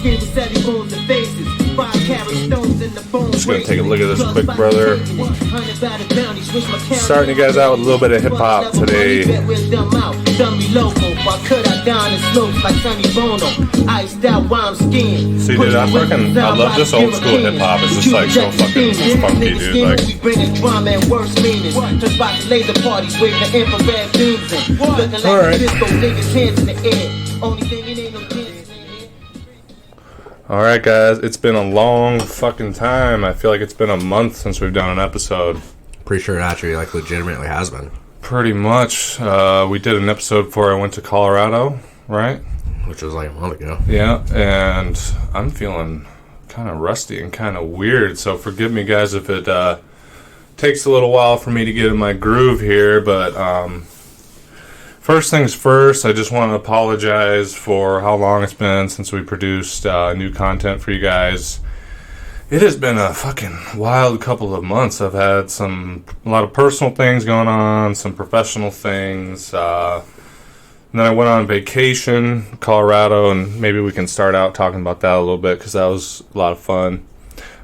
Just gonna take a look at this quick, brother. Starting you guys out with a little bit of hip hop today. See, dude, I love this old school hip hop. It's just like so fucking funky, dude. Like. Alright guys, it's been a long fucking time. I feel like it's been a month since we've done an episode. Pretty sure it actually like legitimately has been. Pretty much. We did an episode before I went to Colorado, right? Which was like a month ago. Yeah, and I'm feeling kind of rusty and kind of weird, so forgive me guys if it takes a little while for me to get in my groove here, but first things first, I just want to apologize for how long it's been since we produced new content for you guys. It has been a fucking wild couple of months. I've had a lot of personal things going on, some professional things. And then I went on vacation, Colorado, and maybe we can start out talking about that a little bit because that was a lot of fun.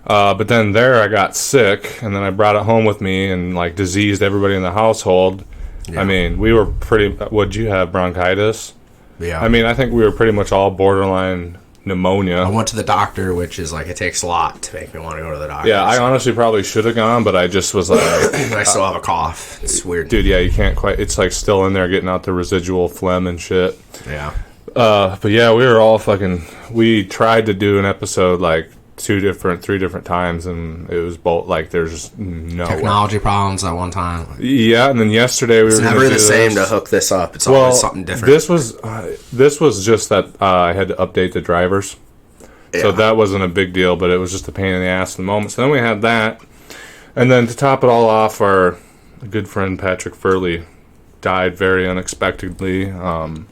But then there I got sick, and then I brought it home with me and like diseased everybody in the household. Yeah. I mean, we were what'd you have, bronchitis? Yeah. I mean, I think we were pretty much all borderline pneumonia. I went to the doctor, which is like, it takes a lot to make me want to go to the doctor. Yeah, I honestly probably should have gone, but I just was like... I still have a cough. It's weird. Dude, yeah, you can't quite... It's like still in there getting out the residual phlegm and shit. Yeah. But yeah, we were all fucking... We tried to do an episode like 3 different times, and it was both like there's no technology problems at one time. Yeah, and then yesterday it's never the same to hook this up. It's always something different. This was just that I had to update the drivers, so that wasn't a big deal, but it was just a pain in the ass in the moment. So then we had that, and then to top it all off, our good friend Patrick Furley died very unexpectedly. Kind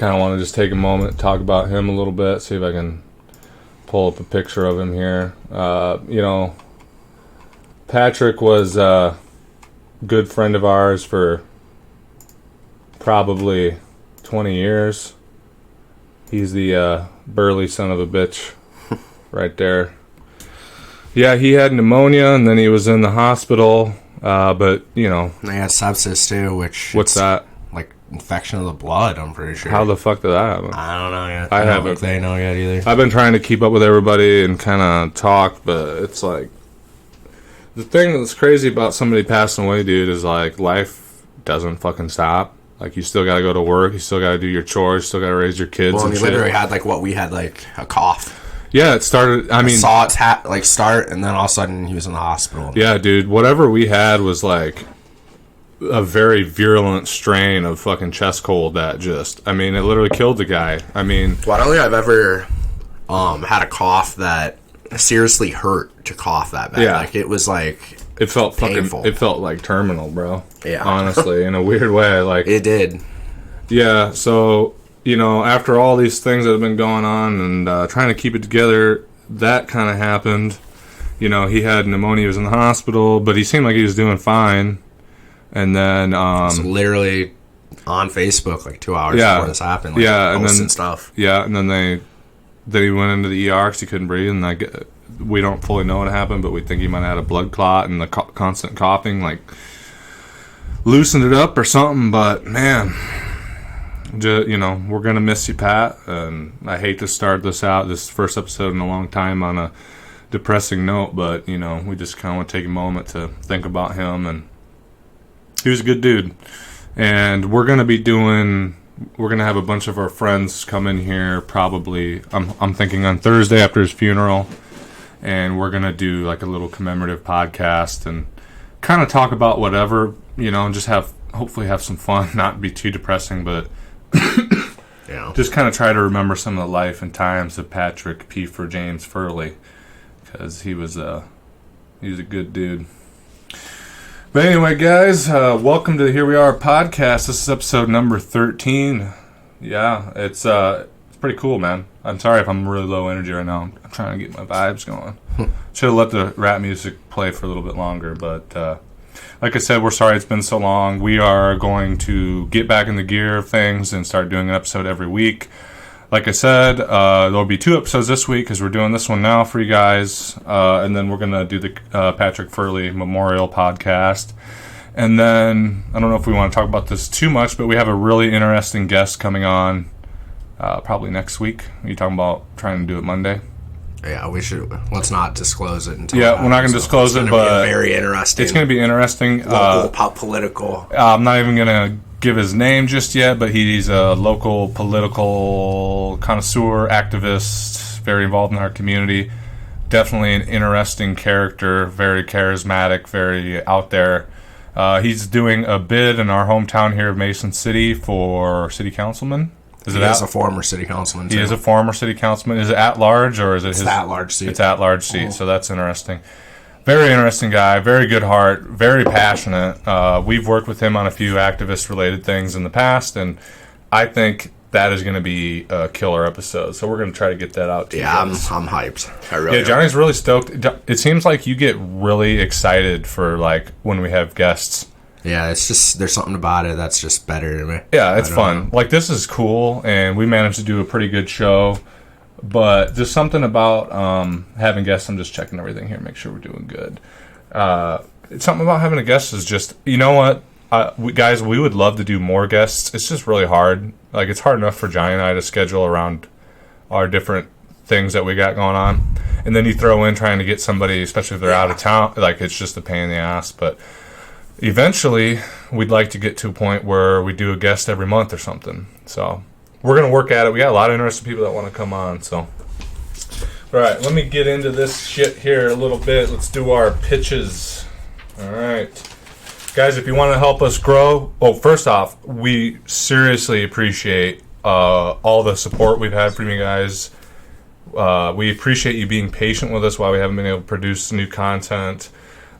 of want to just take a moment and talk about him a little bit, see if I can pull up a picture of him here. Patrick was a good friend of ours for probably 20 years. He's the burly son of a bitch right there. Yeah, he had pneumonia, and then he was in the hospital, but, you know. They had sepsis, too, which... What's that? Like infection of the blood, I'm pretty sure. How the fuck did that happen? I don't know yet. I don't think they know yet either. I've been trying to keep up with everybody and kind of talk, but it's like the thing that's crazy about somebody passing away, dude, is like life doesn't fucking stop. Like you still gotta go to work, you still gotta do your chores, you still gotta raise your kids. Well, and you literally had like what we had, like a cough. Yeah, it started. I saw it start, and then all of a sudden he was in the hospital. Yeah, dude, whatever we had was like a very virulent strain of fucking chest cold that just, I mean, it literally killed the guy. I mean... Well, I don't think I've ever had a cough that seriously hurt to cough that bad. Yeah. Like, it was like... It felt painful. It felt like terminal, bro. Yeah. Honestly, in a weird way. Like it did. Yeah, so, you know, after all these things that have been going on and trying to keep it together, that kind of happened. You know, he had pneumonia, he was in the hospital, but he seemed like he was doing fine. And then it's literally on Facebook like 2 hours before this happened. Like, and then stuff. Yeah, and then he went into the ER because he couldn't breathe, and we don't fully know what happened, but we think he might have had a blood clot, and the constant coughing like loosened it up or something. But man, you know, we're gonna miss you, Pat, and I hate to start this first episode in a long time on a depressing note, but you know, we just kind of want to take a moment to think about him, and he was a good dude. And we're going to have a bunch of our friends come in here probably, I'm thinking on Thursday after his funeral, and we're going to do like a little commemorative podcast and kind of talk about whatever, you know, and just hopefully have some fun, not be too depressing, but yeah, just kind of try to remember some of the life and times of Patrick P. for James Furley, because he was a good dude. But anyway, guys, welcome to the Here We Are podcast. This is episode number 13. Yeah, it's pretty cool, man. I'm sorry if I'm really low energy right now. I'm trying to get my vibes going. Should have let the rap music play for a little bit longer, but like I said, we're sorry it's been so long. We are going to get back in the gear of things and start doing an episode every week. like I said, there'll be 2 episodes this week because we're doing this one now for you guys. And then we're going to do the Patrick Furley Memorial podcast. And then, I don't know if we want to talk about this too much, but we have a really interesting guest coming on probably next week. Are you talking about trying to do it Monday? Yeah, we should. Let's not disclose it until. Yeah, we're not going to disclose it, but be very interesting. It's going to be interesting. Local political. I'm not even going to give his name just yet, but he's a local political connoisseur, activist, very involved in our community. Definitely an interesting character, very charismatic, very out there. He's doing a bid in our hometown here of Mason City for city councilman. He is a former city councilman, too. He is a former city councilman. Is it at large, or is it his... It's at large seat. It's at large seat, so that's interesting. Very interesting guy, very good heart, very passionate. We've worked with him on a few activist-related things in the past, and I think that is going to be a killer episode. So we're going to try to get that out to you guys. I'm hyped. I really am. Johnny's really stoked. It seems like you get really excited for like when we have guests. Yeah, it's just, there's something about it that's just better to me. Yeah, it's fun. Like, this is cool, and we managed to do a pretty good show. But there's something about having guests. I'm just checking everything here, make sure we're doing good. It's something about having a guest is just, you know what, guys, we would love to do more guests. It's just really hard. Like, it's hard enough for Johnny and I to schedule around our different things that we got going on. And then you throw in trying to get somebody, especially if they're out of town, like, it's just a pain in the ass. But eventually, we'd like to get to a point where we do a guest every month or something. So we're going to work at it. We got a lot of interesting people that want to come on. So, all right, let me get into this shit here a little bit. Let's do our pitches. All right. Guys, if you want to help us grow, first off, we seriously appreciate all the support we've had from you guys. We appreciate you being patient with us while we haven't been able to produce new content.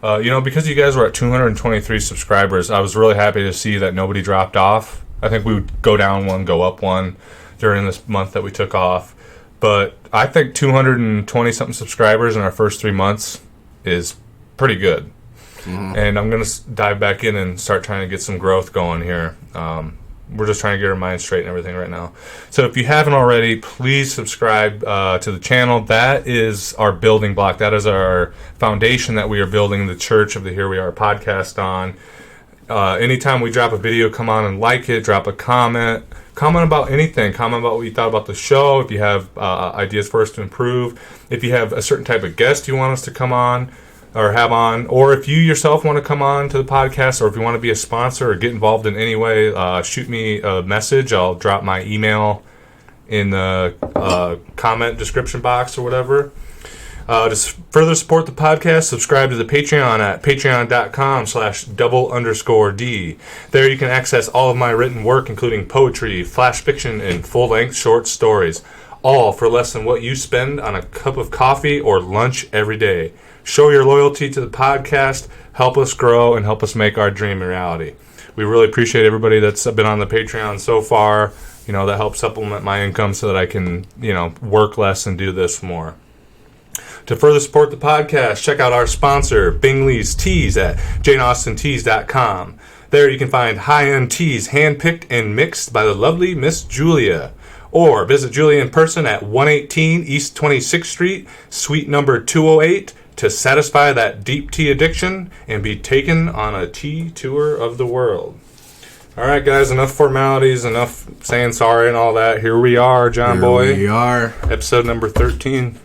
Because you guys were at 223 subscribers, I was really happy to see that nobody dropped off. I think we would go down one, go up one during this month that we took off. But I think 220-something subscribers in our first 3 months is pretty good. Mm-hmm. And I'm going to dive back in and start trying to get some growth going here. We're just trying to get our minds straight and everything right now. So if you haven't already, please subscribe to the channel. That is our building block. That is our foundation that we are building the Church of the Here We Are podcast on. Anytime we drop a video, come on and like it, drop a comment. Comment about anything. Comment about what you thought about the show. If you have ideas for us to improve. If you have a certain type of guest you want us to come on or have on, or if you yourself want to come on to the podcast, or if you want to be a sponsor or get involved in any way, shoot me a message. I'll drop my email in the comment description box or whatever. To further support the podcast, subscribe to the Patreon at patreon.com/double_D. There you can access all of my written work, including poetry, flash fiction, and full-length short stories, all for less than what you spend on a cup of coffee or lunch every day. Show your loyalty to the podcast, help us grow, and help us make our dream a reality. We really appreciate everybody that's been on the Patreon so far. That helps supplement my income so that I can, work less and do this more. To further support the podcast, check out our sponsor, Bingley's Teas at janeaustinteas.com. There you can find high-end teas handpicked and mixed by the lovely Miss Julia. Or visit Julia in person at 118 East 26th Street, suite number 208, to satisfy that deep tea addiction and be taken on a tea tour of the world. All right, guys, enough formalities, enough saying sorry and all that. Here we are, John Boy. Here we are. Episode number 13.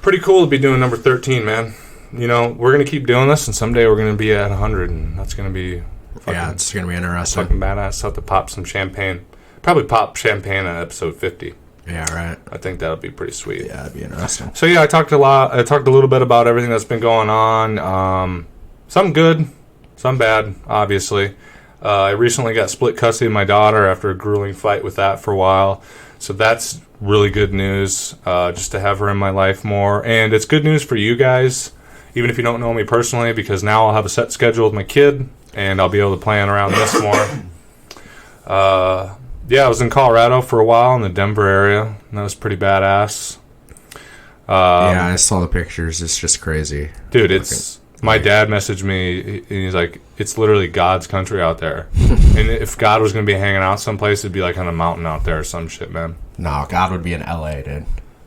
Pretty cool to be doing number 13, man. We're going to keep doing this, and someday we're going to be at 100, and that's going to be it's going to be interesting. Fucking badass. Have to pop some champagne. Probably pop champagne at episode 50. Yeah, right. I think that would be pretty sweet. Yeah, that'd be interesting. So yeah, I talked a little bit about everything that's been going on. Some good, some bad, obviously. I recently got split custody of my daughter after a grueling fight with that for a while. So that's really good news, just to have her in my life more. And it's good news for you guys, even if you don't know me personally, because now I'll have a set schedule with my kid, and I'll be able to plan around this more. I was in Colorado for a while in the Denver area, and that was pretty badass. I saw the pictures. It's just crazy. Dude, my dad messaged me, and he's like, it's literally God's country out there. And if God was going to be hanging out someplace, it'd be like on a mountain out there or some shit, man. No, God would be in LA, dude.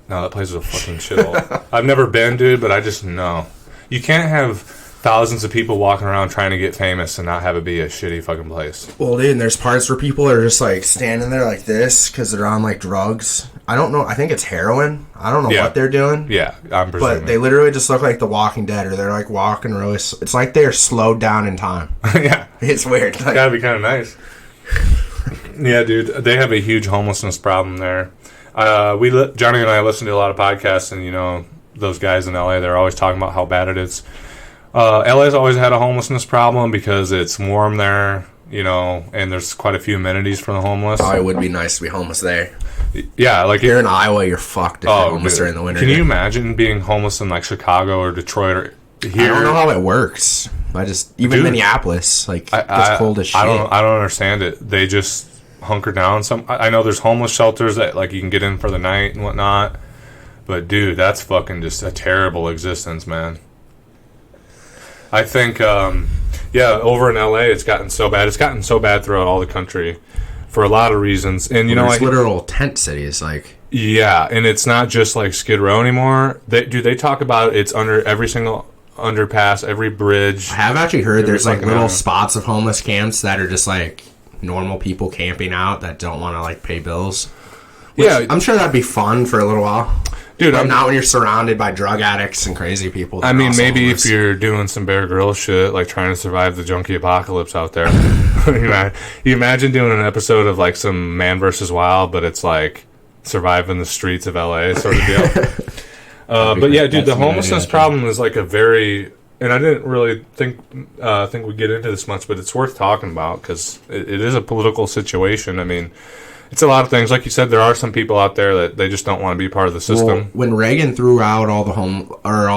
No, that place is a fucking shithole. I've never been, dude, but I just know. You can't have thousands of people walking around trying to get famous and not have it be a shitty fucking place. Well, dude, and there's parts where people are just, like, standing there like this because they're on, like, drugs. I don't know. I think it's heroin. I don't know what they're doing. Yeah, I'm presuming. But they literally just look like The Walking Dead, or they're, like, walking really... It's like they're slowed down in time. Yeah. It's weird. It's gotta be kind of nice. Yeah, dude, they have a huge homelessness problem there. Johnny and I listen to a lot of podcasts, and, you know, those guys in LA, they're always talking about how bad it is. LA's always had a homelessness problem because it's warm there, you know, and there's quite a few amenities for the homeless. Oh, it would be nice to be homeless there. Yeah, like here in Iowa, you're fucked if you're homeless during the winter. Can you imagine being homeless in like Chicago or Detroit or here? I don't know how it works. Even Minneapolis, like it's cold as shit. I don't understand it. They just hunker down. I know there's homeless shelters that like you can get in for the night and whatnot, but dude, that's fucking just a terrible existence, man. I think, over in LA, it's gotten so bad. It's gotten so bad throughout all the country for a lot of reasons. And, you know, it's literal tent cities, like. Yeah, and it's not just like Skid Row anymore. They talk about it's under every single underpass, every bridge. I have actually heard there's like little spots of homeless camps that are just like normal people camping out that don't want to like pay bills. Yeah, I'm sure that'd be fun for a little while. Dude, not when you're surrounded by drug addicts and crazy people. I mean, maybe homeless. If you're doing some Bear Grylls shit, like trying to survive the junkie apocalypse out there. You imagine doing an episode of like some Man vs. Wild, but it's like surviving the streets of LA sort of deal. But yeah, dude, the homelessness problem is like a very... And I didn't really think we'd get into this much, but it's worth talking about because it is a political situation. I mean... It's a lot of things. Like you said, there are some people out there that they just don't want to be part of the system. Well, when Reagan threw out all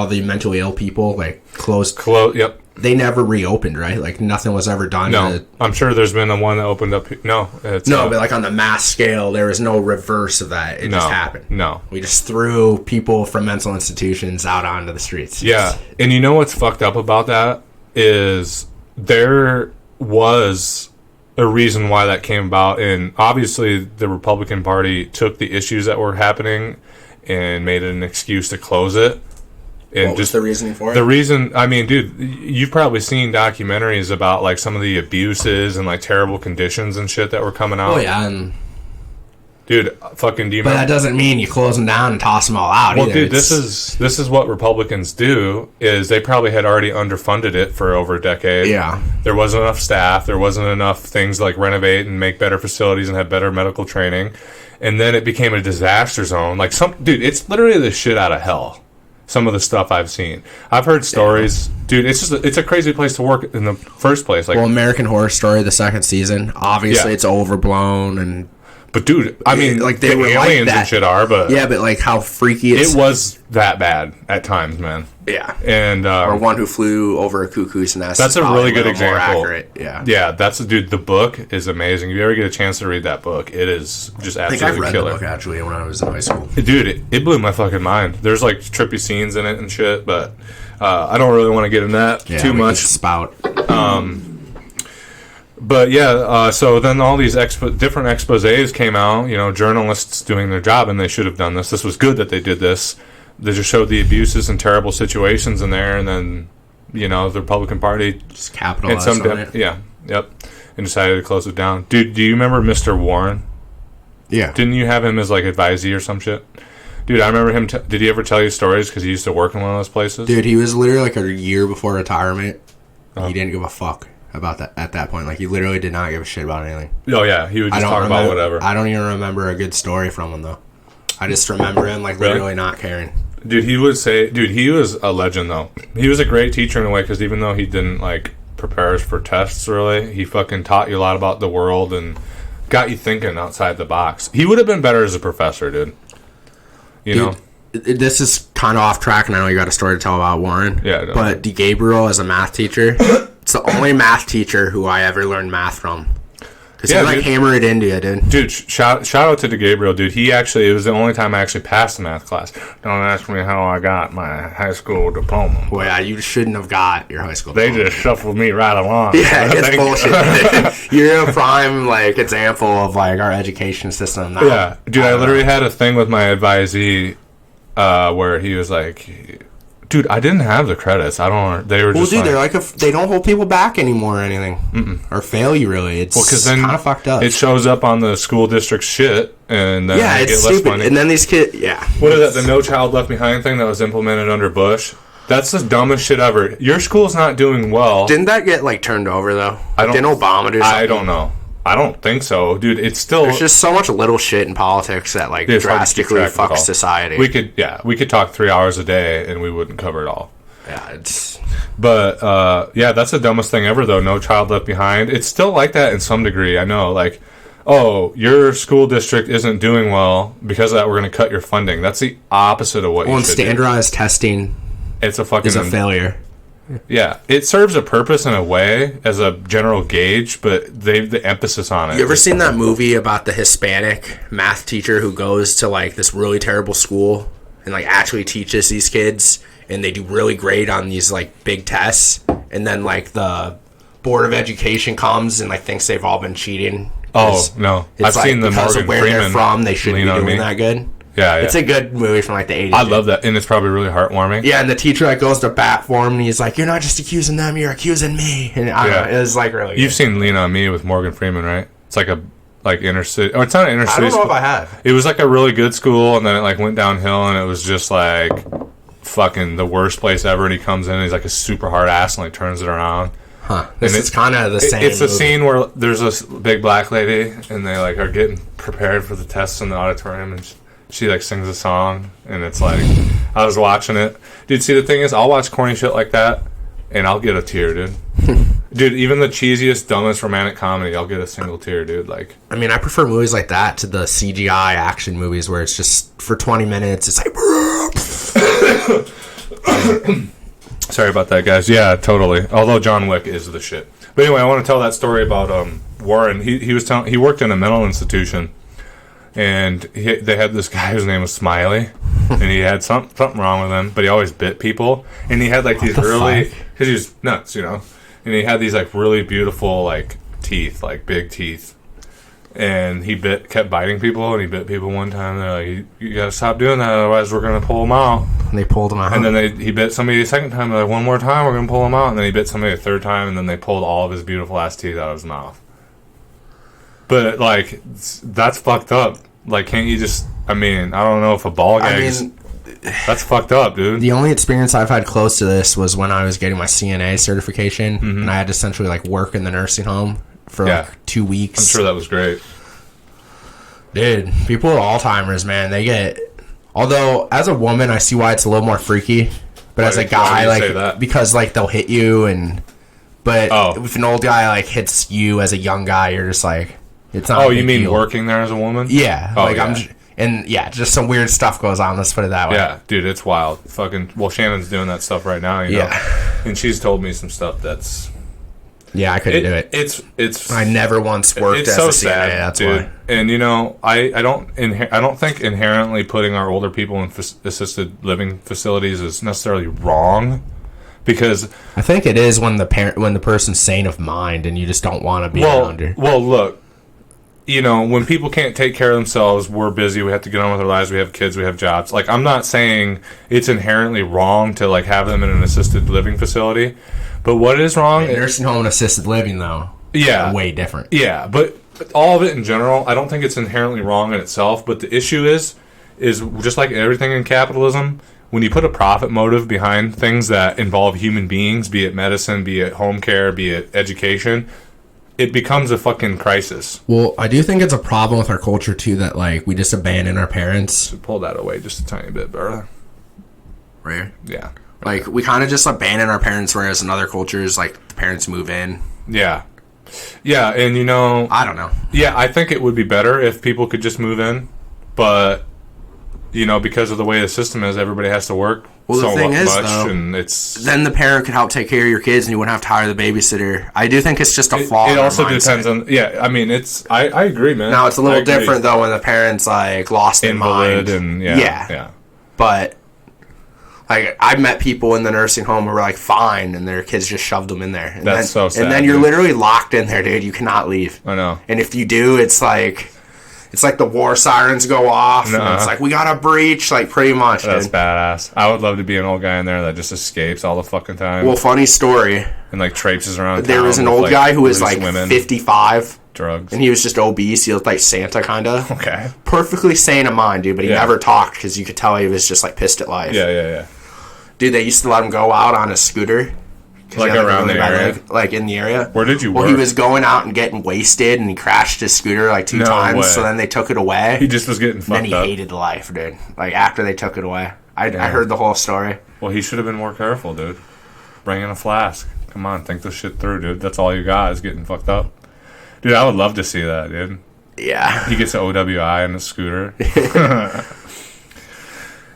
the mentally ill people, like closed, yep. They never reopened, right? Like nothing was ever done. No, I'm sure there's been the one that opened up. But like on the mass scale, there was no reverse of that. It just happened. No, we just threw people from mental institutions out onto the streets. Yeah, and you know what's fucked up about that is there was a reason why that came about, and obviously the Republican Party took the issues that were happening and made it an excuse to close it. And what was the reasoning for it? The reason, I mean, dude, you've probably seen documentaries about like some of the abuses and like terrible conditions and shit that were coming out. Oh yeah, and dude, fucking But that doesn't mean you close them down and toss them all out. Well, dude, this is what Republicans do. Is they probably had already underfunded it for over a decade. Yeah, there wasn't enough staff. There wasn't enough things like renovate and make better facilities and have better medical training. And then it became a disaster zone. Like dude, it's literally the shit out of hell. Some of the stuff I've seen, I've heard stories, dude. It's a crazy place to work in the first place. Like, well, American Horror Story, the second season, obviously it's overblown and. But dude, I mean, like they were aliens like and shit are, but yeah, but like how freaky it was that bad at times, man. Yeah, and or One Who Flew Over a Cuckoo's Nest. That's a really good example. Yeah, dude. The book is amazing. If you ever get a chance to read that book, it is just absolutely killer. I think I've read the book actually when I was in high school. Dude, it blew my fucking mind. There's like trippy scenes in it and shit, but I don't really want to get in that too much. Spout. But yeah, so then all these different exposés came out, you know, journalists doing their job, and they should have done this. This was good that they did this. They just showed the abuses and terrible situations in there, and then, you know, the Republican Party just capitalized on it. Yeah, yep, and decided to close it down. Dude, do you remember Mr. Warren? Yeah. Didn't you have him as, like, advisee or some shit? Dude, I remember him. Did he ever tell you stories because he used to work in one of those places? Dude, he was literally like a year before retirement. He didn't give a fuck about that at that point. Like, he literally did not give a shit about anything. Oh yeah, he would just talk about whatever. I don't even remember a good story from him though. I just remember him like literally not caring. Dude, he was a legend though. He was a great teacher in a way because even though he didn't like prepare us for tests really, he fucking taught you a lot about the world and got you thinking outside the box. He would have been better as a professor, dude. You know. This is kind of off track, and I know you got a story to tell about Warren. Yeah, but DeGabriel as a math teacher. It's the only math teacher who I ever learned math from. Because he like hammer it into you, dude. Dude, shout out to DeGabriel, dude. It was the only time I actually passed the math class. Don't ask me how I got my high school diploma. Well, yeah, you shouldn't have got your high school diploma. They just shuffled me right along. Yeah, it's bullshit. You're a prime, like, example of, like, our education system now. Yeah. Dude, I literally had a thing with my advisee where he was like... Dude, I didn't have the credits. They were just. Well, dude, they don't hold people back anymore or anything, or fail you really. It's because then kind of fucked up. It shows up on the school district shit, and then they get less money. And then these kids, What is that? The No Child Left Behind thing that was implemented under Bush. That's the dumbest shit ever. Your school's not doing well. Didn't that get like turned over though? Didn't Obama do something? I don't know. I don't think so, dude. It's still there's just so much little shit in politics that like drastically fucks society. We could talk 3 hours a day and we wouldn't cover it all. Yeah, But that's the dumbest thing ever though. No Child Left Behind. It's still like that in some degree. I know, like, oh, your school district isn't doing well because of that. We're going to cut your funding. That's the opposite of what you should do. Standardized testing. It's a failure. Yeah, it serves a purpose in a way as a general gauge, but the emphasis on it. You ever seen that movie about the Hispanic math teacher who goes to like this really terrible school and like actually teaches these kids and they do really great on these like big tests, and then like the Board of Education comes and like thinks they've all been cheating? Oh no, I've seen the Morgan Freeman. They're from, they shouldn't be doing that good. Yeah, it's a good movie from like the 80s. I love that, and it's probably really heartwarming. Yeah, and the teacher like goes to bat for him, and he's like, "You're not just accusing them, you're accusing me." And I don't know, it was like really. You've seen Lean on Me with Morgan Freeman, right? It's like a inner city, or it's not an inner city. I don't know if I have. It was like a really good school, and then it like went downhill, and it was just like fucking the worst place ever. And he comes in, and he's like a super hard ass, and like turns it around. Huh. This is kind of the same. It's a scene where there's this big black lady, and they like are getting prepared for the tests in the auditorium, and she like sings a song, and it's like I was watching it, dude. See, the thing is, I'll watch corny shit like that, and I'll get a tear, dude. Dude, even the cheesiest, dumbest romantic comedy, I'll get a single tear, dude. Like, I mean, I prefer movies like that to the CGI action movies where it's just for 20 minutes. It's like. Sorry about that, guys. Yeah, totally. Although John Wick is the shit. But anyway, I want to tell that story about Warren. He worked in a mental institution. And they had this guy whose name was Smiley, and he had something wrong with him, but he always bit people. And he had like these really, because he was nuts, you know. And he had these like really beautiful like teeth, like big teeth. And he kept biting people, and he bit people one time. They're like, "You gotta stop doing that, otherwise we're gonna pull him out." And they pulled him out. And then he bit somebody the second time. They're like, "One more time, we're gonna pull him out." And then he bit somebody the third time, and then they pulled all of his beautiful ass teeth out of his mouth. But, like, that's fucked up. Like, can't you just... I mean, I don't know if a ball gag that's fucked up, dude. The only experience I've had close to this was when I was getting my CNA certification, and I had to essentially, like, work in the nursing home for, like, 2 weeks. I'm sure that was great. Dude, people with Alzheimer's, man, they get... Although, as a woman, I see why it's a little more freaky. But as a guy, like... Because, like, they'll hit you, and... But if an old guy, like, hits you as a young guy, you're just like... It's not. Oh, you mean deal. Working there as a woman? Yeah. Oh, like yeah. Just some weird stuff goes on. Let's put it that way. Yeah, dude, it's wild. Fucking. Well, Shannon's doing that stuff right now. You know? And she's told me some stuff that's. Yeah, I couldn't do it. It's. I never once worked as a CNA. Sad, that's dude. why. And you know, I don't think inherently putting our older people in assisted living facilities is necessarily wrong. Because I think it is when the person's sane of mind and you just don't want to be around her. Well, look. You know, when people can't take care of themselves, we're busy, we have to get on with our lives, we have kids, we have jobs. Like, I'm not saying it's inherently wrong to, like, have them in an assisted living facility. But what is wrong... nursing home and assisted living, though, are way different. Yeah, but all of it in general, I don't think it's inherently wrong in itself. But the issue is just like everything in capitalism, when you put a profit motive behind things that involve human beings, be it medicine, be it home care, be it education... It becomes a fucking crisis. Well, I do think it's a problem with our culture, too, that, like, we just abandon our parents. So pull that away just a tiny bit, brother. Right? Yeah. Like, we kind of just abandon our parents, whereas in other cultures, like, the parents move in. Yeah. Yeah, and, you know... I don't know. Yeah, I think it would be better if people could just move in, but because of the way the system is, everybody has to work the thing is, though, and then the parent could help take care of your kids, and you wouldn't have to hire the babysitter. I do think it's just a flaw. It also depends on. Yeah, I mean, I agree, man. Now it's a little different though when the parents like lost their mind. And yeah. But like I've met people in the nursing home who were like fine, and their kids just shoved them in there. And That's so sad. And then you're literally locked in there, dude. You cannot leave. I know. And if you do, it's like the war sirens go off, and it's like, we got to breach, like, pretty much. That's badass. I would love to be an old guy in there that just escapes all the fucking time. Well, funny story. And, like, traipses around There was an old guy who was, like, 55. Drugs. And he was just obese. He looked like Santa, kind of. Okay. Perfectly sane of mind, dude, but he never talked because you could tell he was just, like, pissed at life. Yeah. Dude, they used to let him go out on a scooter. Like around the area? Like in the area. Where did you work? Well, he was going out and getting wasted, and he crashed his scooter like 2 times, way. so then they took it away. He just was getting fucked up. Then he hated life, dude. Like, after they took it away. I heard the whole story. Well, he should have been more careful, dude. Bring in a flask. Come on, think this shit through, dude. That's all you got is getting fucked up. Dude, I would love to see that, dude. Yeah. He gets an OWI on a scooter.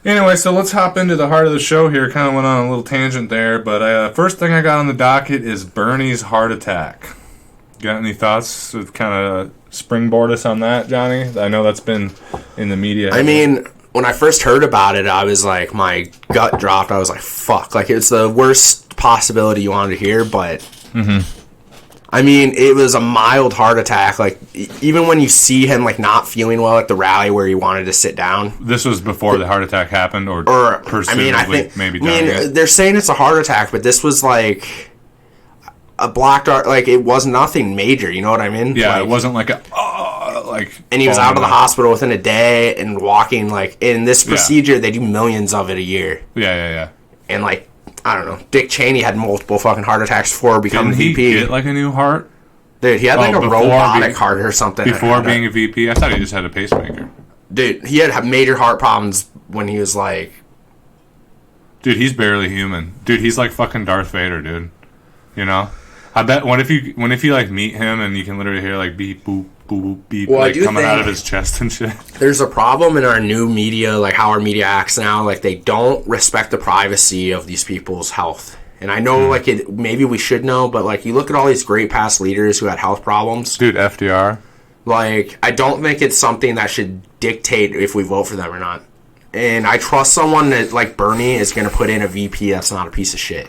Anyway, so let's hop into the heart of the show here. Kind of went on a little tangent there, but first thing I got on the docket is Bernie's heart attack. Got any thoughts to kind of springboard us on that, Johnny? I know that's been in the media. I mean, when I first heard about it, I was like, my gut dropped. I was like, fuck. Like, it's the worst possibility you wanted to hear, but... Mm-hmm. I mean, it was a mild heart attack. Like, even when you see him, like, not feeling well at the rally where he wanted to sit down. This was before the heart attack happened, or presumably, I think, maybe. They're saying it's a heart attack, but this was like a black dart. Like, it was nothing major. You know what I mean? Yeah, like, it wasn't like And he was out of the hospital within a day and walking. Like, in this procedure, they do millions of it a year. Yeah. And like, I don't know. Dick Cheney had multiple fucking heart attacks before becoming VP. Didn't he get like a new heart? Dude, he had like a robotic heart or something. Before being a VP? I thought he just had a pacemaker. Dude, he had major heart problems when he was like... Dude, he's barely human. Dude, he's like fucking Darth Vader, dude. You know? I bet, what if you like meet him and you can literally hear like beep, boop, boop, boop, beep, like coming out of his chest and shit. There's a problem in our new media, like how our media acts now. Like, they don't respect the privacy of these people's health. And I know, like, maybe we should know, but, like, you look at all these great past leaders who had health problems. Dude, FDR. Like, I don't think it's something that should dictate if we vote for them or not. And I trust someone that, like Bernie, is going to put in a VP that's not a piece of shit.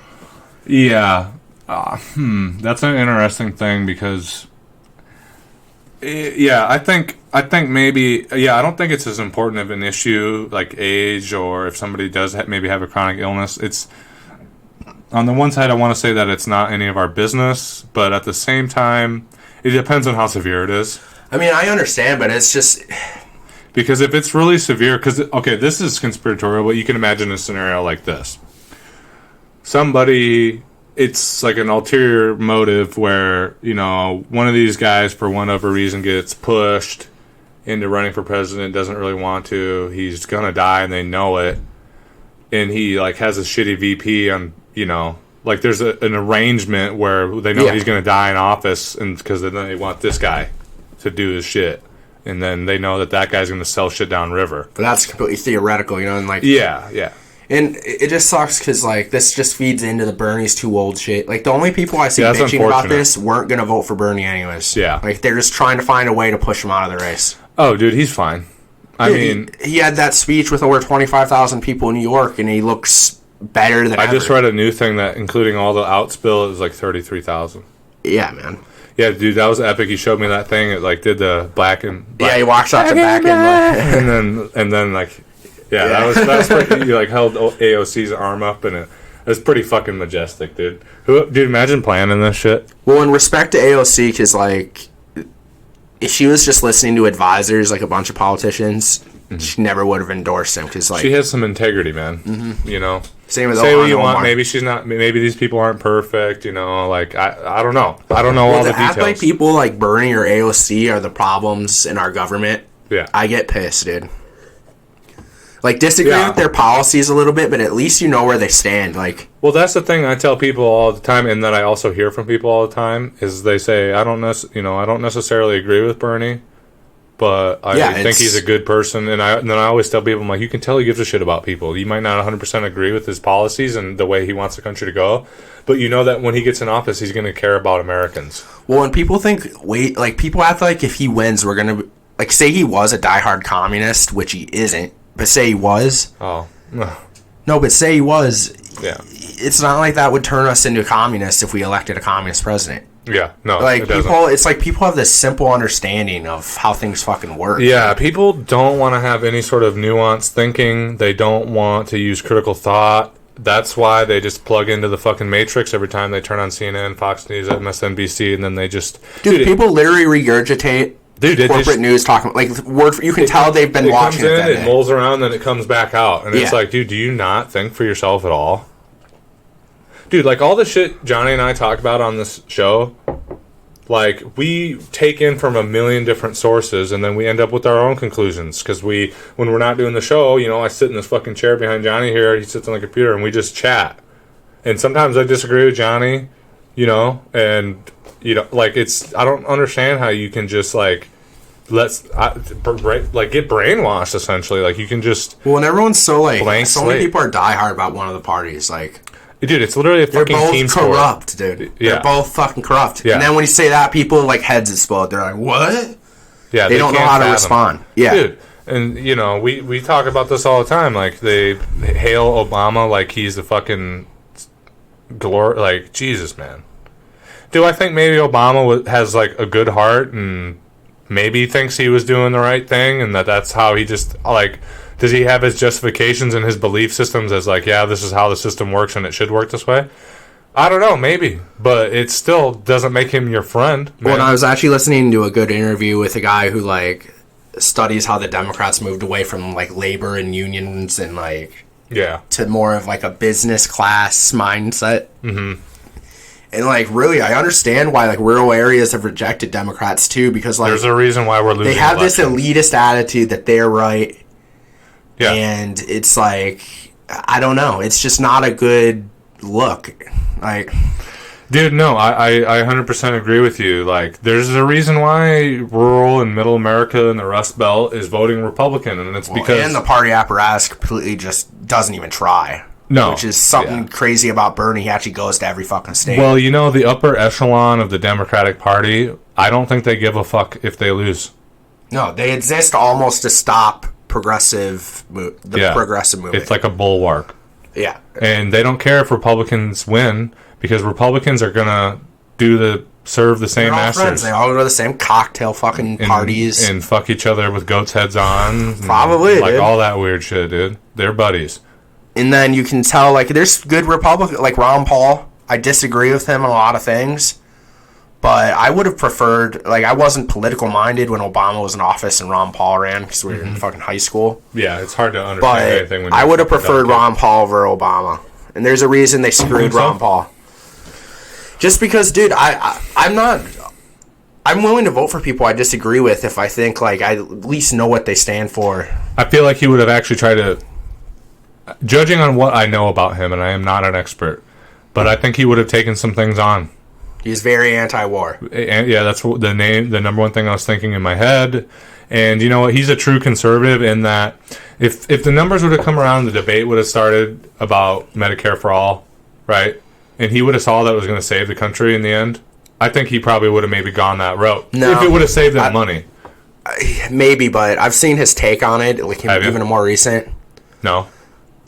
Yeah. That's an interesting thing because... Yeah, I think maybe... Yeah, I don't think it's as important of an issue, like age, or if somebody does maybe have a chronic illness. It's... On the one side, I want to say that it's not any of our business, but at the same time, it depends on how severe it is. I mean, I understand, but it's just... Because if it's really severe... Because, okay, this is conspiratorial, but you can imagine a scenario like this. Somebody... It's like an ulterior motive where, you know, one of these guys, for whatever reason, gets pushed into running for president, doesn't really want to. He's going to die, and they know it. And he, like, has a shitty VP on... You know, like there's an arrangement where they know he's going to die in office, and because then they want this guy to do his shit, and then they know that guy's going to sell shit downriver. But that's completely theoretical, you know, and like yeah. And it just sucks because like this just feeds into the Bernie's too old shit. Like the only people I see bitching about this weren't going to vote for Bernie anyways. Yeah, like they're just trying to find a way to push him out of the race. Oh, dude, he's fine. I mean, he had that speech with over 25,000 people in New York, and he looks better than ever. I just read a new thing that, including all the outspill, is like 33,000. Yeah, man. Yeah, dude, that was epic. He showed me that thing. It like did the black. Yeah, he walks out the back and then like, that was pretty. You like held AOC's arm up, and it was pretty fucking majestic, dude. Dude, imagine planning this shit. Well, in respect to AOC, because like, if she was just listening to advisors, like a bunch of politicians. She never would have endorsed him because, like, she has some integrity, man. Mm-hmm. You know, same with say what you want. Maybe she's not. Maybe these people aren't perfect. You know, like I don't know. I don't know all the details. Act like people like Bernie or AOC are the problems in our government. Yeah, I get pissed, dude. Like disagree with their policies a little bit, but at least you know where they stand. Like, well, that's the thing I tell people all the time, and that I also hear from people all the time is they say I don't necessarily agree with Bernie. but I think he's a good person. And then I always tell people, I'm like, you can tell he gives a shit about people. You might not 100% agree with his policies and the way he wants the country to go, but you know that when he gets in office, he's going to care about Americans. Well, when people think, people act like if he wins, we're going to, like, say he was a diehard communist, which he isn't, but say he was. Oh. No, but say he was. Yeah. It's not like that would turn us into communists if we elected a communist president. Yeah, no, like it's like people have this simple understanding of how things fucking work. Yeah, people don't want to have any sort of nuanced thinking. They don't want to use critical thought. That's why they just plug into the fucking matrix every time they turn on CNN, Fox News, MSNBC, and then they just... Dude, people literally regurgitate corporate news talking... Like, you can tell they've been watching it. It mulls around, then it comes back out. And it's like, dude, do you not think for yourself at all? Dude, like, all the shit Johnny and I talk about on this show, like, we take in from a million different sources, and then we end up with our own conclusions. Because when we're not doing the show, you know, I sit in this fucking chair behind Johnny here, he sits on the computer, and we just chat. And sometimes I disagree with Johnny, you know, and, you know, like, I don't understand how you can just, like, get brainwashed, essentially. Like, you can just... Well, and everyone's so, like, so many people are diehard about one of the parties, like... Dude, it's literally a fucking team sport. They're both corrupt, dude. Yeah. They're both fucking corrupt. Yeah. And then when you say that, people, like, heads explode. They're like, what? Yeah, they don't know how to respond. Yeah. Dude, and, you know, we talk about this all the time. Like, they hail Obama like he's the fucking glory. Like, Jesus, man. Do I think maybe Obama has, like, a good heart and maybe thinks he was doing the right thing and that's how he just, like... Does he have his justifications and his belief systems as like, yeah, this is how the system works and it should work this way? I don't know, maybe. But it still doesn't make him your friend. Man. Well, I was actually listening to a good interview with a guy who, like, studies how the Democrats moved away from, like, labor and unions and, like... Yeah. To more of, like, a business class mindset. Mm-hmm. And, like, really, I understand why, like, rural areas have rejected Democrats, too, because, like... There's a reason why we're losing They have this elitist attitude that they're right... Yeah. And it's like, I don't know. It's just not a good look. Like, dude, no, I 100% agree with you. Like, there's a reason why rural and middle America and the Rust Belt is voting Republican, and it's because... And the party apparatus completely just doesn't even try. No. Which is something crazy about Bernie. He actually goes to every fucking state. Well, you know, the upper echelon of the Democratic Party, I don't think they give a fuck if they lose. No, they exist almost to stop... progressive movement. It's like a bulwark. Yeah. And they don't care if Republicans win because Republicans are gonna serve the same masters. Friends. They all go to the same cocktail fucking parties and fuck each other with goats' heads on. Probably, like, dude. All that weird shit, dude. They're buddies. And then you can tell, like, there's good Republicans, like Ron Paul. I disagree with him on a lot of things. But I would have preferred, like, I wasn't political minded when Obama was in office and Ron Paul ran because we were in fucking high school. Yeah, it's hard to understand anything when I would have preferred Ron Paul over Obama. And there's a reason they screwed Ron Paul. Just because, dude, I'm willing to vote for people I disagree with if I think, like, I at least know what they stand for. I feel like he would have actually tried to, judging on what I know about him, and I am not an expert, but I think he would have taken some things on. He's very anti-war. And, yeah, that's the number one thing I was thinking in my head. And you know what? He's a true conservative in that if the numbers would have come around, the debate would have started about Medicare for all, right? And he would have saw that it was going to save the country in the end. I think he probably would have maybe gone that route. No, if it would have saved them money. Maybe, but I've seen his take on it, like even more recent. No.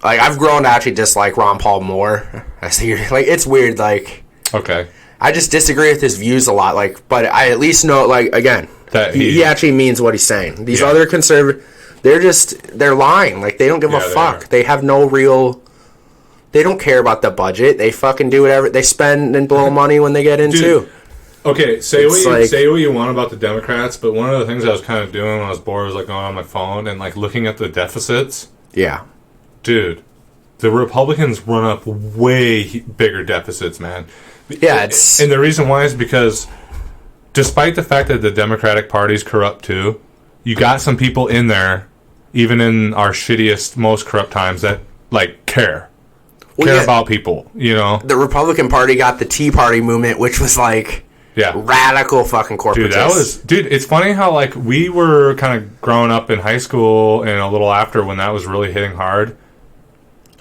Like, I've grown to actually dislike Ron Paul more. Like, it's weird, like... Okay. I just disagree with his views a lot, like, but I at least know, like, again, that he actually means what he's saying. These other conservatives, they're lying. Like, they don't give a fuck. They have no real, they don't care about the budget. They fucking do whatever, they spend and blow money when they get in, too. Okay, say what you want about the Democrats, but one of the things I was kind of doing when I was bored was, like, going on my phone and, like, looking at the deficits. Yeah. Dude, the Republicans run up way bigger deficits, man. Yeah, and the reason why is because despite the fact that the Democratic Party's corrupt too, you got some people in there, even in our shittiest, most corrupt times, that, like, care about people, you know? The Republican Party got the Tea Party movement, which was, like... Yeah. Radical fucking corporatists. Dude, it's funny how, like, we were kind of growing up in high school and a little after when that was really hitting hard.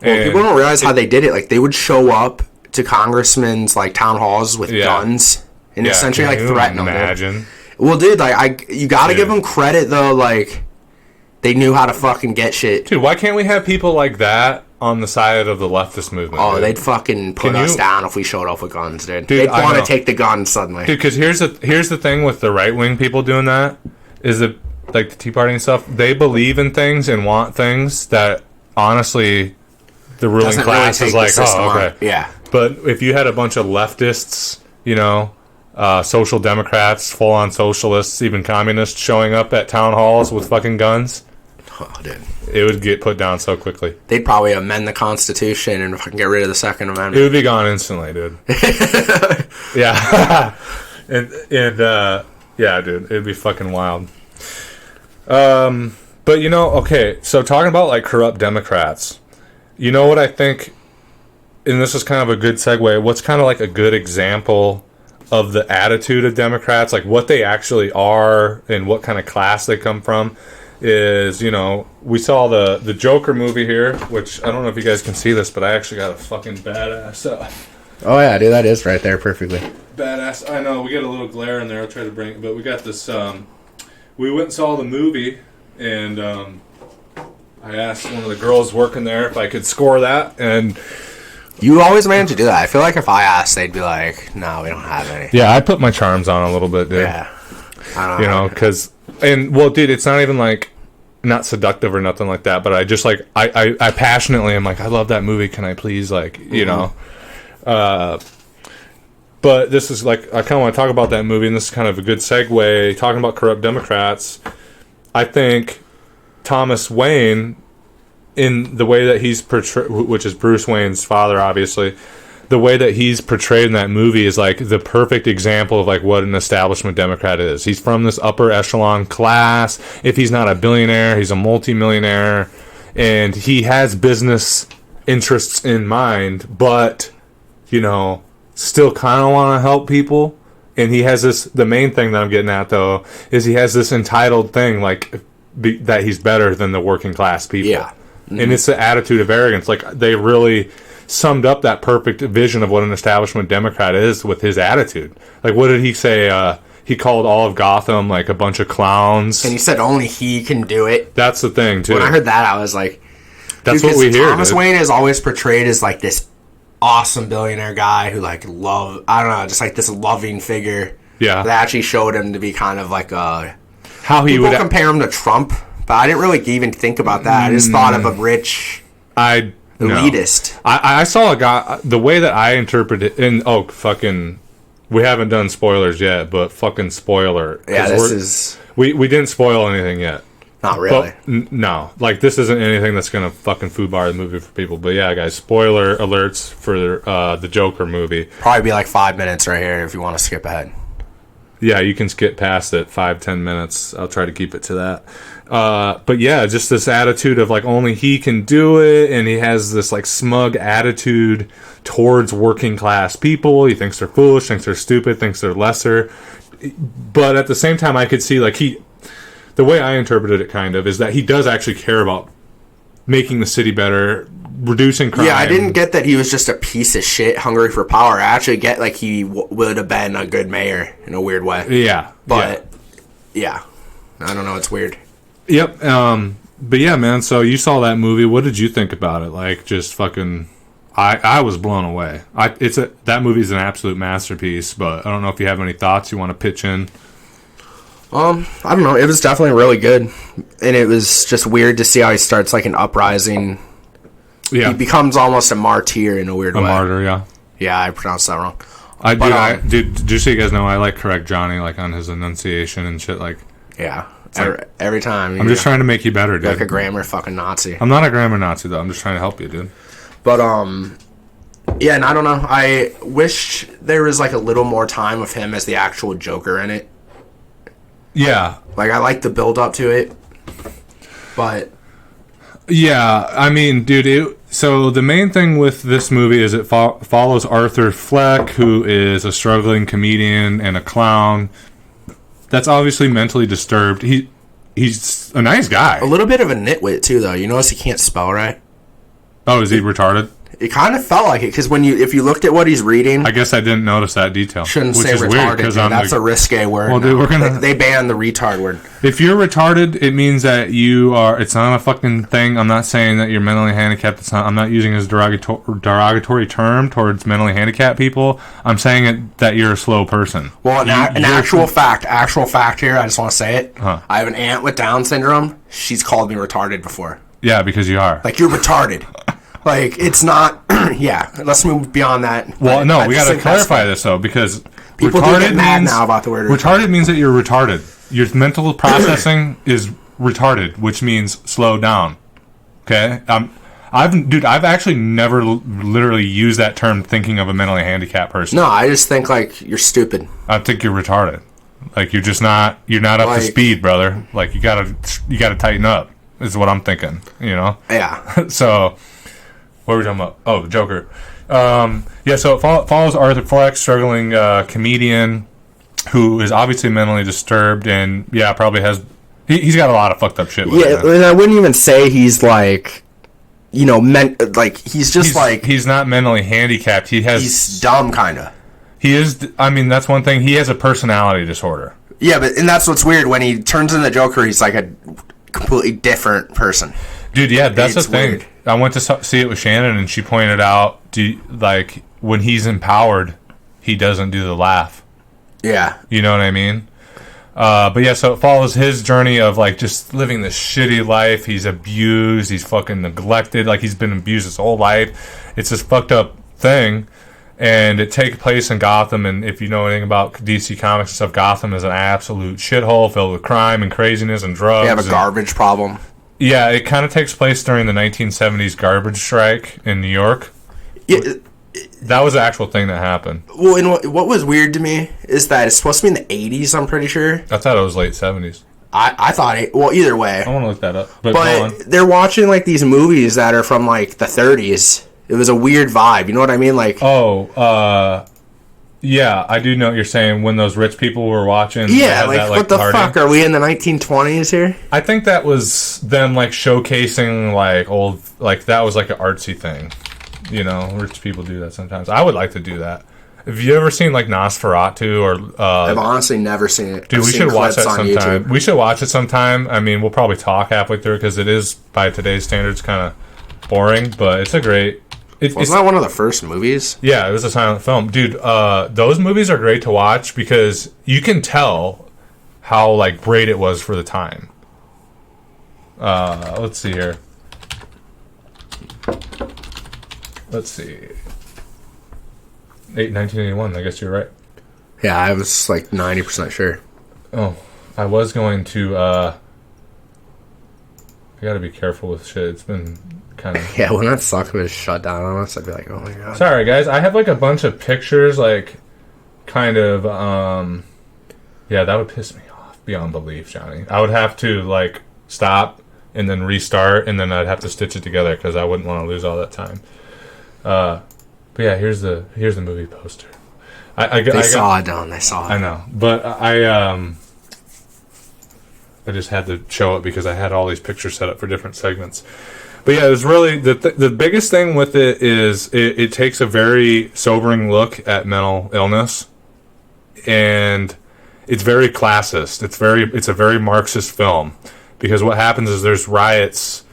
Well, people don't realize how they did it. Like, they would show up to congressmen's, like, town halls with guns and essentially, like, threaten them. Imagine. Well, dude, like, you gotta give them credit, though, like, they knew how to fucking get shit. Dude, why can't we have people like that on the side of the leftist movement? Oh, dude, they'd fucking put us down if we showed up with guns, dude. They'd want to take the guns suddenly. Dude, because here's the thing with the right-wing people doing that, is that, like, the Tea Party and stuff, they believe in things and want things that, honestly, the ruling class is like, oh, okay. Yeah. But if you had a bunch of leftists, you know, social democrats, full-on socialists, even communists showing up at town halls with fucking guns... Oh, dude. It would get put down so quickly. They'd probably amend the Constitution and fucking get rid of the Second Amendment. It would be gone instantly, dude. Yeah. and yeah, dude, it'd be fucking wild. But, you know, okay, so talking about, like, corrupt Democrats, you know what I think, and this is kind of a good segue, what's kind of like a good example of the attitude of Democrats, like what they actually are and what kind of class they come from, is, you know, we saw the Joker movie here, which I don't know if you guys can see this, but I actually got a fucking badass. Oh yeah, dude, that is right there perfectly. Badass. I know we get a little glare in there. I'll try to bring it, but we got this. We went and saw the movie, and I asked one of the girls working there if I could score that, and you always manage to do that. I feel like if I asked, they'd be like, "No, we don't have any." Yeah, I put my charms on a little bit, dude. Yeah, I don't know, you know, because. And, well, dude, it's not even, like, not seductive or nothing like that, but I just, like, I passionately am like, I love that movie, can I please, like, you know. But this is, like, I kind of want to talk about that movie, and this is kind of a good segue, talking about corrupt Democrats. I think Thomas Wayne, in the way that he's portrayed, which is Bruce Wayne's father, obviously, the way that he's portrayed in that movie is like the perfect example of like what an establishment Democrat is. He's from this upper echelon class. If he's not a billionaire, he's a multimillionaire, and he has business interests in mind, but, you know, still kind of want to help people. And he has this, the main thing that I'm getting at though, is he has this entitled thing like that he's better than the working class people. Yeah. Mm-hmm. And it's the attitude of arrogance. Like, they really summed up that perfect vision of what an establishment Democrat is with his attitude. Like, what did he say? He called all of Gotham, like, a bunch of clowns. And he said only he can do it. That's the thing, too. When I heard that, I was like... That's what we hear, Thomas Wayne is always portrayed as, like, this awesome billionaire guy who, like, I don't know, just, like, this loving figure. Yeah. That actually showed him to be kind of, like, a... How he would... People compare him to Trump, but I didn't really even think about that. I just thought of a rich... elitist. No. I saw a guy, the way that I interpret it, and we haven't done spoilers yet, but fucking spoiler. Yeah, this is... We didn't spoil anything yet. Not really. No. Like, this isn't anything that's going to fucking foodbar the movie for people. But yeah, guys, spoiler alerts for the Joker movie. Probably be like 5 minutes right here if you want to skip ahead. Yeah, you can skip past it 5-10 minutes. I'll try to keep it to that. But yeah, just this attitude of like only he can do it, and he has this like smug attitude towards working class people. He thinks they're foolish, thinks they're stupid, thinks they're lesser. But at the same time, I could see like the way I interpreted it kind of is that he does actually care about making the city better, reducing crime. Yeah, I didn't get that he was just a piece of shit hungry for power. I actually get like he would have been a good mayor in a weird way. Yeah. But yeah, I don't know. It's weird. Yep. But yeah, man. So you saw that movie. What did you think about it? Like, just fucking, I was blown away. That movie's an absolute masterpiece. But I don't know if you have any thoughts you want to pitch in. I don't know. It was definitely really good, and it was just weird to see how he starts like an uprising. Yeah, he becomes almost a martyr in a weird way. A martyr, yeah. Yeah, I pronounced that wrong. Did you see you guys know I like correct Johnny like on his enunciation and shit like. Yeah. Every time. I'm just trying to make you better, dude. Like a grammar fucking Nazi. I'm not a grammar Nazi, though. I'm just trying to help you, dude. But, yeah, and I don't know. I wish there was, like, a little more time of him as the actual Joker in it. Yeah. Like, I like the build-up to it. But... Yeah, I mean, dude, So the main thing with this movie is it follows Arthur Fleck, who is a struggling comedian and a clown that's obviously mentally disturbed. He's a nice guy. A little bit of a nitwit, too, though. You notice he can't spell right? Oh, is he retarded? It kind of felt like it, because if you looked at what he's reading... I guess I didn't notice that detail. Shouldn't say retarded, dude. That's a risque word. Well, dude, they banned the retard word. If you're retarded, it means that you are... It's not a fucking thing. I'm not saying that you're mentally handicapped. I'm not using it as a derogatory term towards mentally handicapped people. I'm saying that you're a slow person. Well, an actual fact here, I just want to say it. Huh. I have an aunt with Down syndrome. She's called me retarded before. Yeah, because you are. Like, you're retarded. Like, it's not... yeah, let's move beyond that. Well, no, we got to clarify this, though, because... People do get mad now about the word retarded. Retarded means that you're retarded. Your mental processing is retarded, which means slow down. Okay? I've actually never literally used that term thinking of a mentally handicapped person. No, I just think, like, you're stupid. I think you're retarded. Like, you're just not... You're not up to speed, brother. Like, you gotta tighten up, is what I'm thinking, you know? Yeah. So... What were we talking about? Oh, the Joker. So it follows Arthur Fleck, struggling comedian who is obviously mentally disturbed and, probably has... He's got a lot of fucked up shit with him. Yeah, and I wouldn't even say he's, like... You know, he's just He's not mentally handicapped. He's dumb, kind of. He is... I mean, that's one thing. He has a personality disorder. Yeah, and that's what's weird. When he turns into the Joker, he's like a completely different person. Dude, yeah, that's the thing. Weird. I went to see it with Shannon, and she pointed out, when he's empowered, he doesn't do the laugh. Yeah. You know what I mean? So it follows his journey of, like, just living this shitty life. He's abused. He's fucking neglected. Like, he's been abused his whole life. It's this fucked up thing. And it takes place in Gotham, and if you know anything about DC Comics and stuff, Gotham is an absolute shithole filled with crime and craziness and drugs. They have a garbage problem. Yeah, it kind of takes place during the 1970s garbage strike in New York. That was the actual thing that happened. Well, and what was weird to me is that it's supposed to be in the 80s, I'm pretty sure. I thought it was late 70s. I thought it... Well, either way. I want to look that up. But they're watching, like, these movies that are from, like, the 30s. It was a weird vibe. You know what I mean? Like... Yeah, I do know what you're saying. When those rich people were watching, yeah, like what the fuck are we in the 1920s here? I think that was them like showcasing like old, like that was like an artsy thing. You know, rich people do that sometimes. I would like to do that. Have you ever seen like Nosferatu or? I've honestly never seen it. Dude, we should watch that sometime. YouTube. We should watch it sometime. I mean, we'll probably talk halfway through because it is by today's standards kind of boring, but it's a great. Wasn't that one of the first movies? Yeah, it was a silent film. Dude, those movies are great to watch because you can tell how, like, great it was for the time. Let's see here. Let's see. 1981, I guess you're right. Yeah, I was, like, 90% sure. Oh, I was going to, I gotta be careful with shit. It's been... kind of. Yeah, when that suck was shut down on us, I'd be like, oh my god. Sorry, guys. I have like a bunch of pictures, like, kind of, yeah, that would piss me off beyond belief, Johnny. I would have to, like, stop and then restart, and then I'd have to stitch it together because I wouldn't want to lose all that time. But yeah, here's the movie poster. They saw it, Don. They saw it. I know, but I just had to show it because I had all these pictures set up for different segments. But yeah, it was really the biggest thing with it is it takes a very sobering look at mental illness, and it's very classist. It's a very Marxist film because what happens is there's riots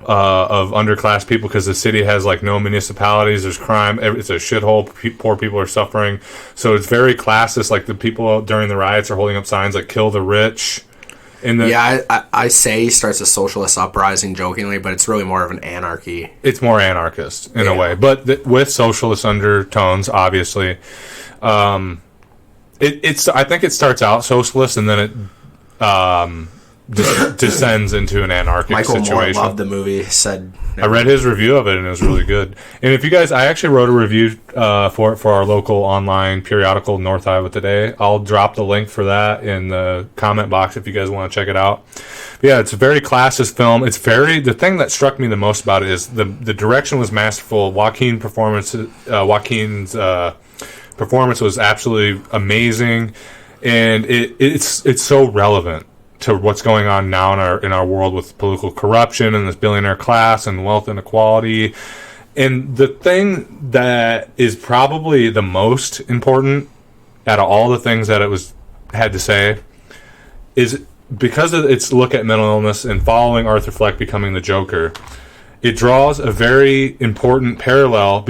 of underclass people because the city has like no municipalities. There's crime. It's a shithole. Poor people are suffering. So it's very classist. Like the people during the riots are holding up signs like "Kill the rich." I say he starts a socialist uprising jokingly, but it's really more of an anarchy. It's more anarchist in a way, but with socialist undertones, obviously. I think it starts out socialist, and then descends into an anarchic situation. Michael Moore loved the movie. Said I read his review of it and it was really good. And if you guys, I actually wrote a review for our local online periodical, North Iowa Today. I'll drop the link for that in the comment box if you guys want to check it out. But yeah, it's a very classist film. The thing that struck me the most about it is the direction was masterful. Joaquin's performance was absolutely amazing, and it's so relevant to what's going on now in our world with political corruption and this billionaire class and wealth inequality. And the thing that is probably the most important out of all the things that it had to say is because of its look at mental illness and following Arthur Fleck becoming the Joker, it draws a very important parallel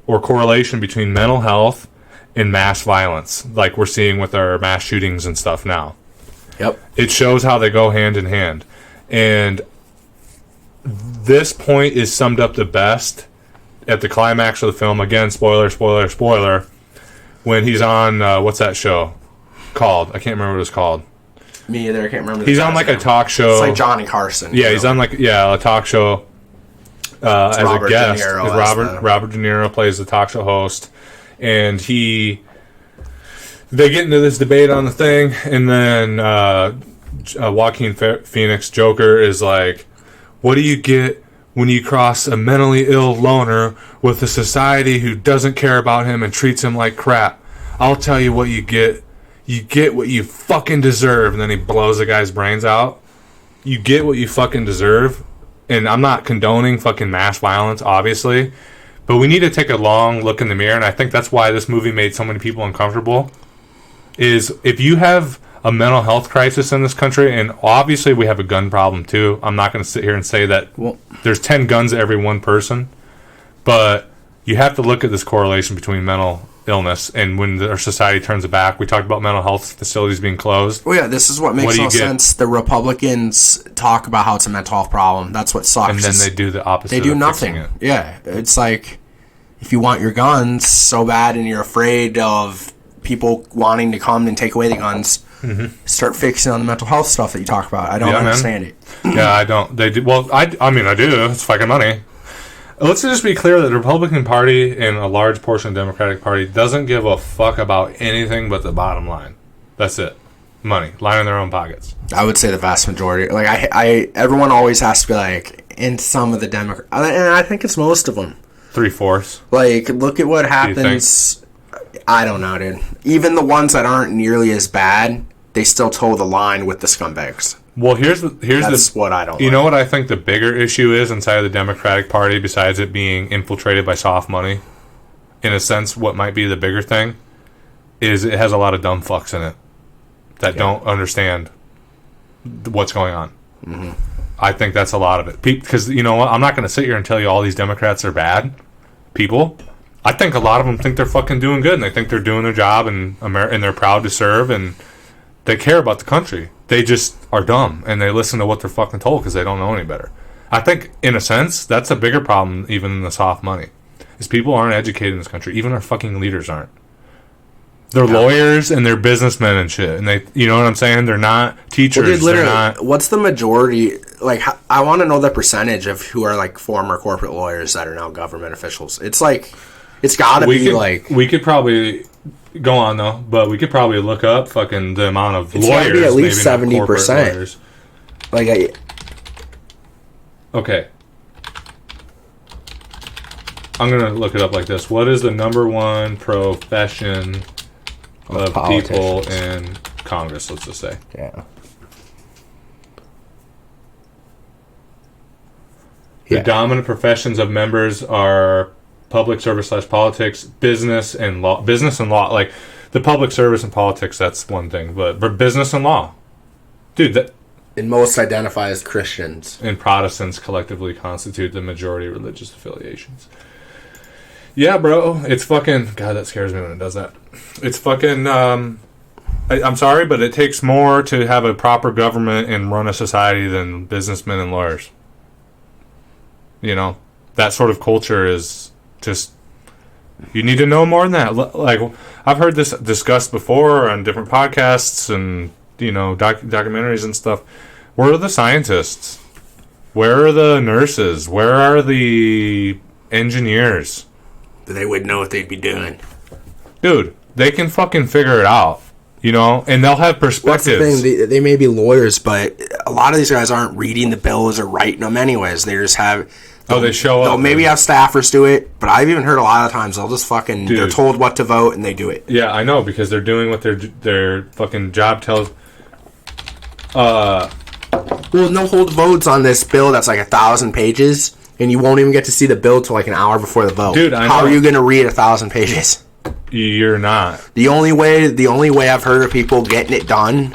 correlation between mental health and mass violence, like we're seeing with our mass shootings and stuff now. Yep. It shows how they go hand in hand. And this point is summed up the best at the climax of the film. Again, spoiler, when he's on, what's that show called? I can't remember what it was called. Me either. I can't remember. He's on like a talk show. It's like Johnny Carson. Yeah, he's on a talk show as a guest. Robert De Niro plays the talk show host. And they get into this debate on the thing, and then Joaquin Phoenix Joker is like, what do you get when you cross a mentally ill loner with a society who doesn't care about him and treats him like crap? I'll tell you what you get. You get what you fucking deserve. And then he blows the guy's brains out. You get what you fucking deserve. And I'm not condoning fucking mass violence, obviously, but we need to take a long look in the mirror, and I think that's why this movie made so many people uncomfortable. Is if you have a mental health crisis in this country, and obviously we have a gun problem too. I'm not going to sit here and say that there's 10 guns to every one person, but you have to look at this correlation between mental illness and when our society turns it back. We talked about mental health facilities being closed. Well, yeah, this is what makes no sense. The Republicans talk about how it's a mental health problem. That's what sucks. And then they do the opposite. They do nothing. Yeah, it's like if you want your guns so bad and you're afraid of people wanting to come and take away the guns, start fixing on the mental health stuff that you talk about. I don't understand it. Yeah, I don't. They do. Well, I mean, I do. It's fucking money. Let's just be clear that the Republican Party and a large portion of the Democratic Party doesn't give a fuck about anything but the bottom line. That's it. Money. Lining their own pockets. I would say the vast majority. Like, everyone always has to be like, in some of the Democrats, and I think it's most of them. 3/4. Like, look at what happens. I don't know, dude. Even the ones that aren't nearly as bad, they still toe the line with the scumbags. Well, here's what I don't. You know what I think the bigger issue is inside of the Democratic Party, besides it being infiltrated by soft money. In a sense, what might be the bigger thing is it has a lot of dumb fucks in it that don't understand what's going on. Mm-hmm. I think that's a lot of it. Because you know what, I'm not going to sit here and tell you all these Democrats are bad people. I think a lot of them think they're fucking doing good, and they think they're doing their job, and they're proud to serve, and they care about the country. They just are dumb, and they listen to what they're fucking told because they don't know any better. I think, in a sense, that's a bigger problem even than the soft money. Is people aren't educated in this country. Even our fucking leaders aren't. They're lawyers and they're businessmen and shit, and they, you know what I'm saying? They're not teachers. Well, dude, literally, they're not. What's the majority? Like, I want to know the percentage of who are like former corporate lawyers that are now government officials. It's like, it's got to be like. We could probably go on though, but we could probably look up fucking the amount of lawyers. It's be at least 70%. Like, okay. I'm gonna look it up like this. What is the number one profession of people in Congress? Let's just say. Yeah. The dominant professions of members are public service / politics, business and law. Business and law, like the public service and politics, that's one thing, but business and law, dude. That and most identify as Christians. And Protestants collectively constitute the majority of religious affiliations. Yeah, bro, it's fucking... God, that scares me when it does that. It's fucking... I'm sorry, but it takes more to have a proper government and run a society than businessmen and lawyers. You know? That sort of culture is just... You need to know more than that. Like, I've heard this discussed before on different podcasts and, documentaries and stuff. Where are the scientists? Where are the nurses? Where are the engineers? They wouldn't know what they'd be doing. Dude, they can fucking figure it out, and they'll have perspectives. What's the thing? They may be lawyers, but a lot of these guys aren't reading the bills or writing them anyways. They just have... they show up. They'll maybe have staffers do it, but I've even heard a lot of times they'll just fucking... Dude. They're told what to vote, and they do it. Yeah, I know, because they're doing what their fucking job tells... Well, no hold votes on this bill that's like 1,000 pages, and you won't even get to see the bill till like an hour before the vote. Dude, I know. How are you going to read 1,000 pages? You're not. The only way I've heard of people getting it done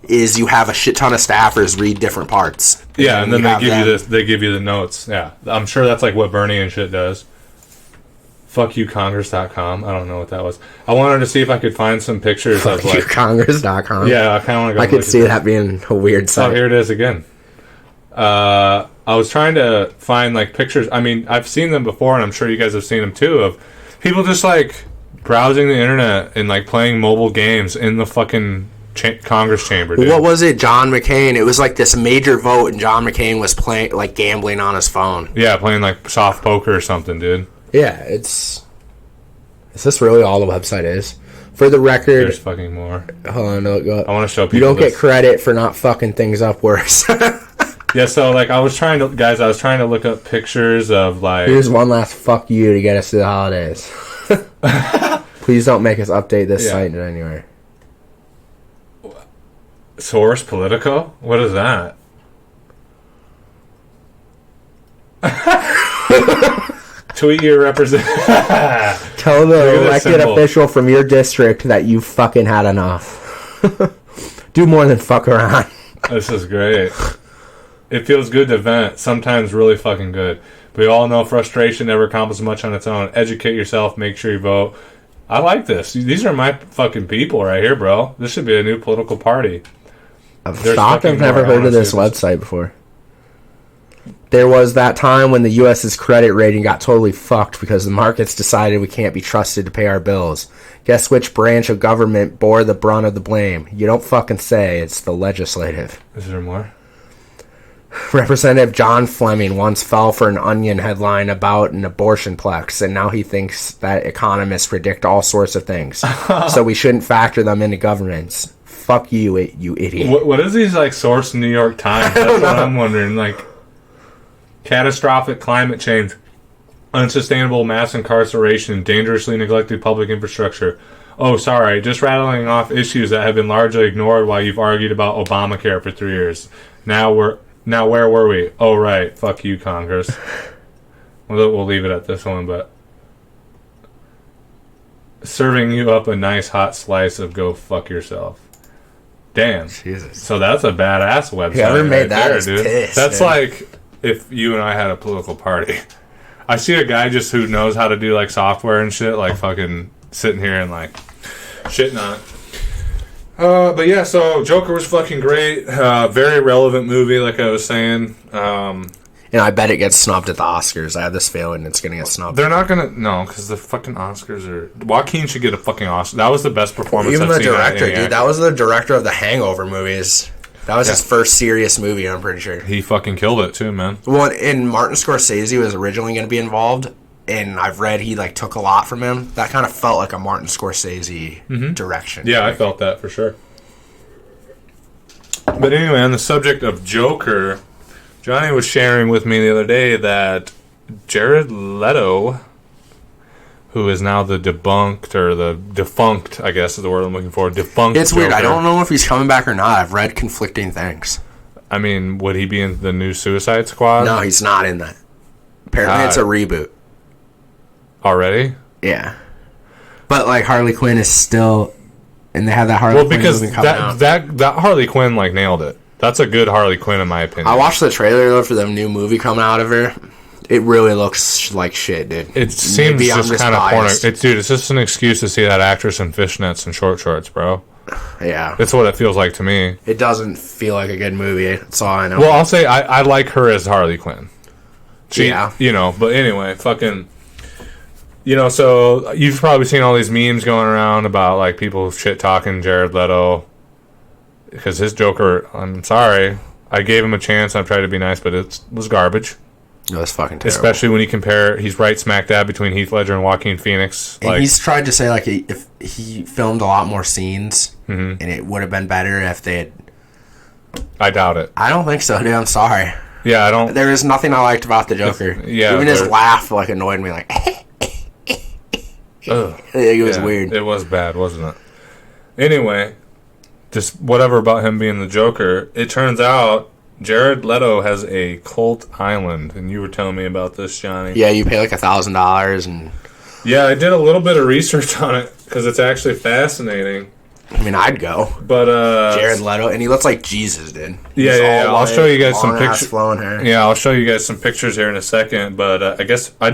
is you have a shit ton of staffers read different parts. Yeah, and then they give you the notes. Yeah, I'm sure that's like what Bernie and shit does. FuckYouCongress.com. I don't know what that was. I wanted to see if I could find some pictures of like FuckYouCongress.com. Yeah, I kind of want to go. I could see that being a weird site. Oh, here it is again. I was trying to find like pictures. I mean, I've seen them before, and I'm sure you guys have seen them too. Of people just like browsing the internet and like playing mobile games in the fucking Congress chamber. Dude. What was it? John McCain. It was like this major vote, and John McCain was playing like gambling on his phone. Yeah, playing like soft poker or something, dude. Yeah, it's... Is this really all the website is? For the record... There's fucking more. Hold on, no, go. I want to show people you don't get credit for not fucking things up worse. Yeah, so, like, I was trying to look up pictures of, like... Here's one last fuck you to get us through the holidays. Please don't make us update this site in anywhere. Source Politico? What is that? Tweet your representative. Tell the elected official from your district that you fucking had enough. Do more than fuck around. This is great. It feels good to vent. Sometimes really fucking good. We all know frustration never accomplishes much on its own. Educate yourself. Make sure you vote. I like this. These are my fucking people right here, bro. This should be a new political party. I've never heard of this website before. There was that time when the U.S.'s credit rating got totally fucked because the markets decided we can't be trusted to pay our bills. Guess which branch of government bore the brunt of the blame? You don't fucking say. It's the legislative. Is there more? Representative John Fleming once fell for an Onion headline about an abortion plex, and now he thinks that economists predict all sorts of things. So we shouldn't factor them into governments. Fuck you, you idiot. What is these, like, source New York Times? That's what I'm wondering. Like, catastrophic climate change, unsustainable mass incarceration, dangerously neglected public infrastructure. Oh, sorry, just rattling off issues that have been largely ignored while you've argued about Obamacare for 3 years. Now where were we? Oh, right. Fuck you, Congress. We'll leave it at this one, but... Serving you up a nice hot slice of go fuck yourself. Damn. Jesus. So that's a badass website. Whoever made that is pissed. That's like if you and I had a political party. I see a guy just who knows how to do like software and shit, like fucking sitting here and like shitting on it. But yeah, so Joker was fucking great. Very relevant movie, like I was saying. And I bet it gets snubbed at the Oscars. I have this feeling it's going to get snubbed. They're not going to... No, because the fucking Oscars are... Joaquin should get a fucking Oscar. That was the best performance I've seen. Even the director, dude. That was the director of the Hangover movies. That was his first serious movie, I'm pretty sure. He fucking killed it, too, man. Well, and Martin Scorsese was originally going to be involved, and I've read he, like, took a lot from him. That kind of felt like a Martin Scorsese direction. Yeah, I felt that for sure. But anyway, on the subject of Joker... Johnny was sharing with me the other day that Jared Leto, who is now the defunct, I guess is the word I'm looking for, defunct It's weird. Joker. I don't know if he's coming back or not. I've read conflicting things. I mean, would he be in the new Suicide Squad? No, he's not in that. Apparently it's a reboot. Already? Yeah. But, like, Harley Quinn is still... And they have that Harley Quinn movie coming out. That Harley Quinn, like, nailed it. That's a good Harley Quinn, in my opinion. I watched the trailer, though, for the new movie coming out of her. It really looks like shit, dude. It seems just kind of porno. It's just an excuse to see that actress in fishnets and short shorts, bro. Yeah. That's what it feels like to me. It doesn't feel like a good movie. That's all I know. Well, I'll say I like her as Harley Quinn. But anyway, fucking... so you've probably seen all these memes going around about, like, people shit-talking Jared Leto. because his Joker, I'm sorry, I gave him a chance. I've tried to be nice, but it was garbage. It was fucking terrible. Especially when you compare, he's right smack dab between Heath Ledger and Joaquin Phoenix. And he's tried to say, like, if he filmed a lot more scenes, and it would have been better if they had... I doubt it. I don't think so, dude. I'm sorry. Yeah, I don't... There is nothing I liked about the Joker. Even his laugh, like, annoyed me, like... It was weird. It was bad, wasn't it? Anyway, just whatever about him being the Joker, it turns out Jared Leto has a cult island, and you were telling me about this, Johnny. Yeah, you pay like $1,000 and... Yeah, I did a little bit of research on it, because it's actually fascinating. I mean, I'd go. But, Jared Leto, and he looks like Jesus, dude. Yeah. I'll show you guys some pictures. Flowing hair. Yeah, I'll show you guys some pictures here in a second, but I guess I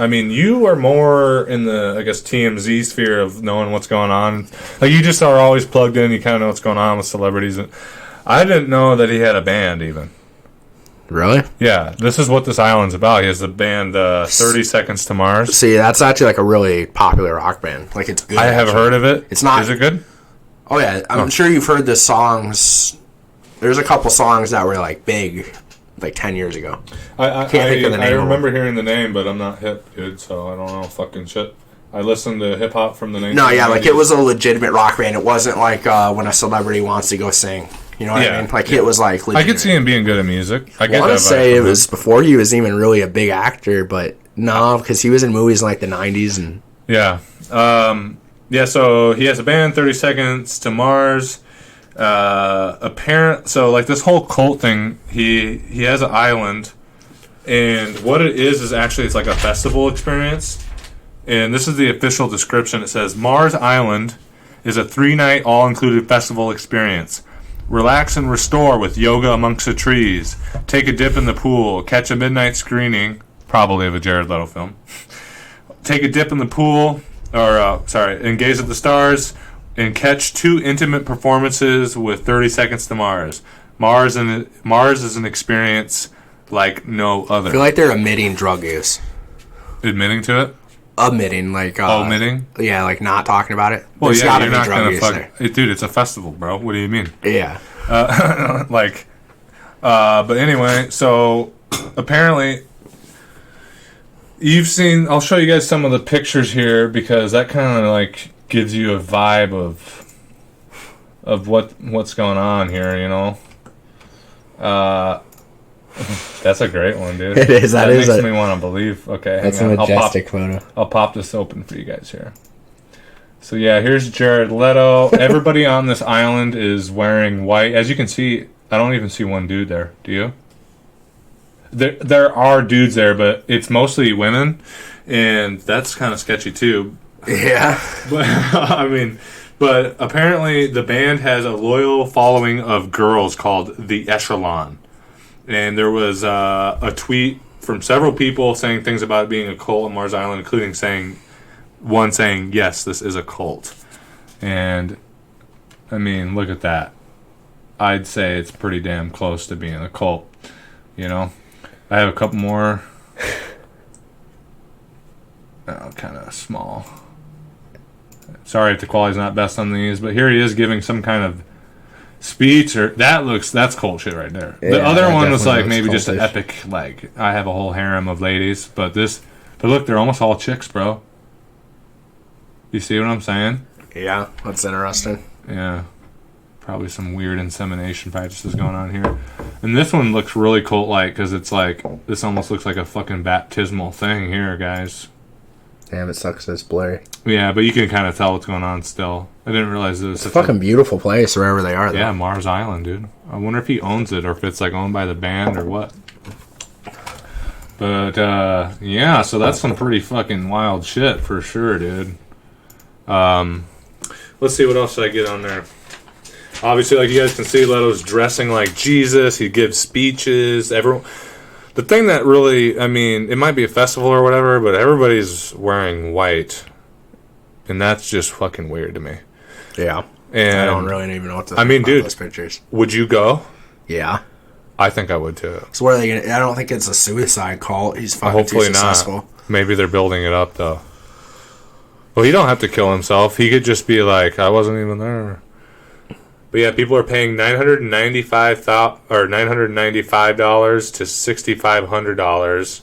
mean, you are more in the, I guess, TMZ sphere of knowing what's going on. Like, you just are always plugged in, you kind of know what's going on with celebrities. I didn't know that he had a band, even. Really? Yeah, this is what this island's about. He has the band 30 Seconds to Mars. See, that's actually like a really popular rock band. Like, it's good. I have heard of it. It's not... Is it good? Oh, yeah. I'm sure you've heard the songs. There's a couple songs that were, like, big, like, 10 years ago. I can't think of the name. I remember hearing the name, but I'm not hip, dude, so I don't know fucking shit. I listened to hip-hop from the 1990s. No, yeah, like, it was a legitimate rock band. It wasn't like when a celebrity wants to go sing. You know what I mean? Like, it was, like, legitimate. I could see him being good at music. I want to say it was before he was even really a big actor, but no, because he was in movies in, like, the 90s. And yeah. Yeah, so he has a band, 30 Seconds to Mars. So, like, this whole cult thing, he has an island, and what it is actually it's like a festival experience. And this is the official description. It says, Mars Island is a 3-night all-included festival experience. Relax and restore with yoga amongst the trees. Take a dip in the pool. Catch a midnight screening, probably of a Jared Leto film. Take a dip in the pool, and gaze at the stars, and catch 2 intimate performances with 30 Seconds to Mars. Mars is an experience like no other. I feel like they're admitting drug use. Admitting to it? Admitting, like... omitting? Yeah, like not talking about it. Well, there's you're not going to fuck... Dude, it's a festival, bro. What do you mean? Yeah. But anyway, so apparently... You've seen... I'll show you guys some of the pictures here, because that kind of, like, gives you a vibe of what's going on here, you know? That's a great one, dude. It is. That makes me want to believe. Okay, that's a majestic photo. I'll pop this open for you guys here. So yeah, here's Jared Leto. Everybody on this island is wearing white. As you can see, I don't even see one dude there. Do you? There are dudes there, but it's mostly women, and that's kind of sketchy too. Yeah. But apparently the band has a loyal following of girls called the Echelon. And there was a tweet from several people saying things about it being a cult on Mars Island, including saying, yes, this is a cult. And, I mean, look at that. I'd say it's pretty damn close to being a cult, you know? I have a couple more. Kind of small. Sorry if the quality's not best on these, but here he is giving some kind of speech, or that's cult shit right there. Yeah, the other one was like maybe just an epic, like, I have a whole harem of ladies, but look, they're almost all chicks, bro. You see what I'm saying? Yeah, that's interesting. Yeah, probably some weird insemination practices going on here. And this one looks really cult-like, because it's like, this almost looks like a fucking baptismal thing here, guys. Damn, it sucks that it's blurry. Yeah, but you can kind of tell what's going on still. I didn't realize it was such a fucking beautiful place wherever they are, though. Yeah, Mars Island, dude. I wonder if he owns it, or if it's like owned by the band, or what. But, yeah, so that's some pretty fucking wild shit, for sure, dude. Let's see what else I get on there. Obviously, like you guys can see, Leto's dressing like Jesus. He gives speeches. The thing that really, I mean, it might be a festival or whatever, but everybody's wearing white. And that's just fucking weird to me. Yeah. And I don't really even know what to think about dude, those pictures. Would you go? Yeah. I think I would too. So what are they gonna... I don't think it's a suicide cult. He's fucking too successful. Not. Maybe they're building it up, though. Well, he don't have to kill himself. He could just be like, I wasn't even there. But yeah, people are paying $995 to $6,500.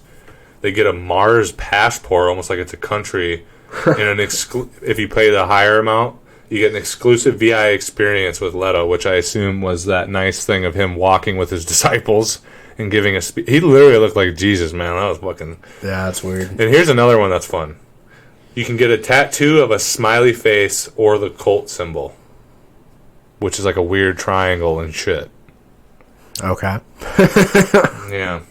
They get a Mars passport, almost like it's a country. And if you pay the higher amount, you get an exclusive VI experience with Leto, which I assume was that nice thing of him walking with his disciples and giving a speech. He literally looked like Jesus, man. That was fucking... Yeah, that's weird. And here's another one that's fun. You can get a tattoo of a smiley face or the cult symbol, which is like a weird triangle and shit. Okay. Yeah.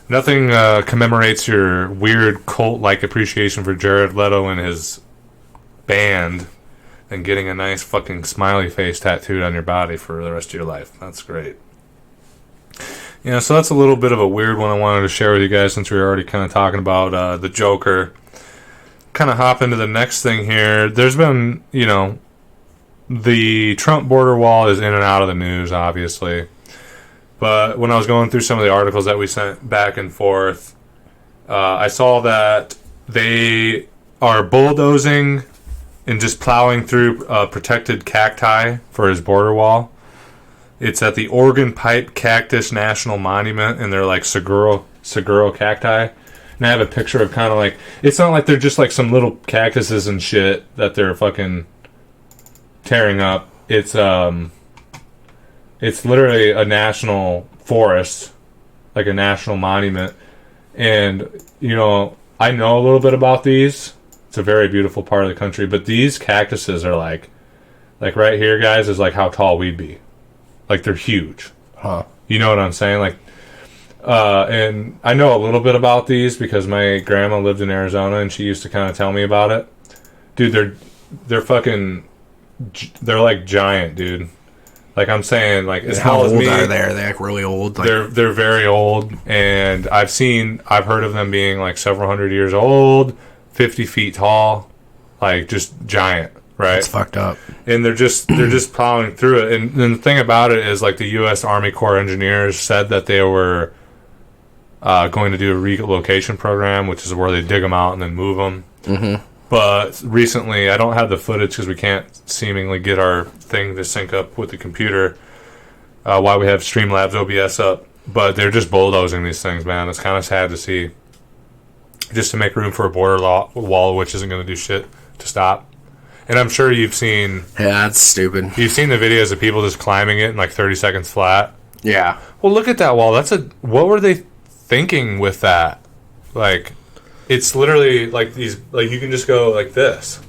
Nothing commemorates your weird cult-like appreciation for Jared Leto and his band than getting a nice fucking smiley face tattooed on your body for the rest of your life. That's great. Yeah, so that's a little bit of a weird one I wanted to share with you guys since we were already kind of talking about the Joker. Kind of hop into the next thing here. There's been, the Trump border wall is in and out of the news, obviously. But when I was going through some of the articles that we sent back and forth, I saw that they are bulldozing and just plowing through protected cacti for his border wall. It's at the Oregon Pipe Cactus National Monument, and they're like Saguaro Cacti. And I have a picture of kind of like... It's not like they're just like some little cactuses and shit that they're fucking tearing up. It's literally a national forest, like a national monument. And, I know a little bit about these. It's a very beautiful part of the country. But these cactuses are like right here, guys, is like how tall we'd be. Like, they're huge. Huh. You know what I'm saying? Like, and I know a little bit about these because my grandma lived in Arizona and she used to kind of tell me about it. Dude, they're like giant, dude. Like I'm saying, like as tall as me. How old are they? Are they like really old? Like... They're very old, and I've heard of them being like several hundred years old, 50 feet tall, like just giant, right? It's fucked up. And they're just plowing through it. And the thing about it is, like the U.S. Army Corps of Engineers said that they were going to do a relocation program, which is where they dig them out and then move them. Mm-hmm. But recently, I don't have the footage because we can't seemingly get our thing to sync up with the computer while we have Streamlabs OBS up. But they're just bulldozing these things, man. It's kind of sad to see. Just to make room for a border wall, which isn't going to do shit to stop. And I'm sure you've seen... Yeah, that's stupid. You've seen the videos of people just climbing it in like 30 seconds flat. Yeah. Well, look at that wall. What were they thinking with that? Like... It's literally like these, like you can just go like this.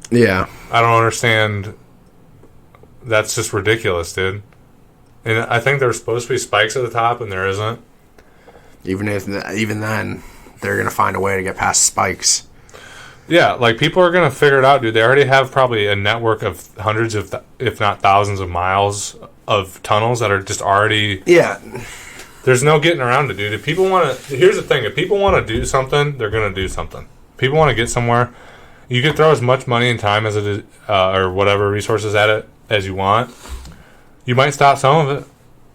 Yeah. I don't understand. That's just ridiculous, dude. And I think there's supposed to be spikes at the top, and there isn't. Even then, they're gonna find a way to get past spikes. Yeah, like people are gonna figure it out, dude. They already have probably a network of hundreds of, if not thousands of miles of tunnels that are just already. Yeah. There's no getting around it, dude. If people want to... Here's the thing. If people want to do something, they're going to do something. People want to get somewhere. You can throw as much money and time as it is, or whatever resources at it as you want. You might stop some of it,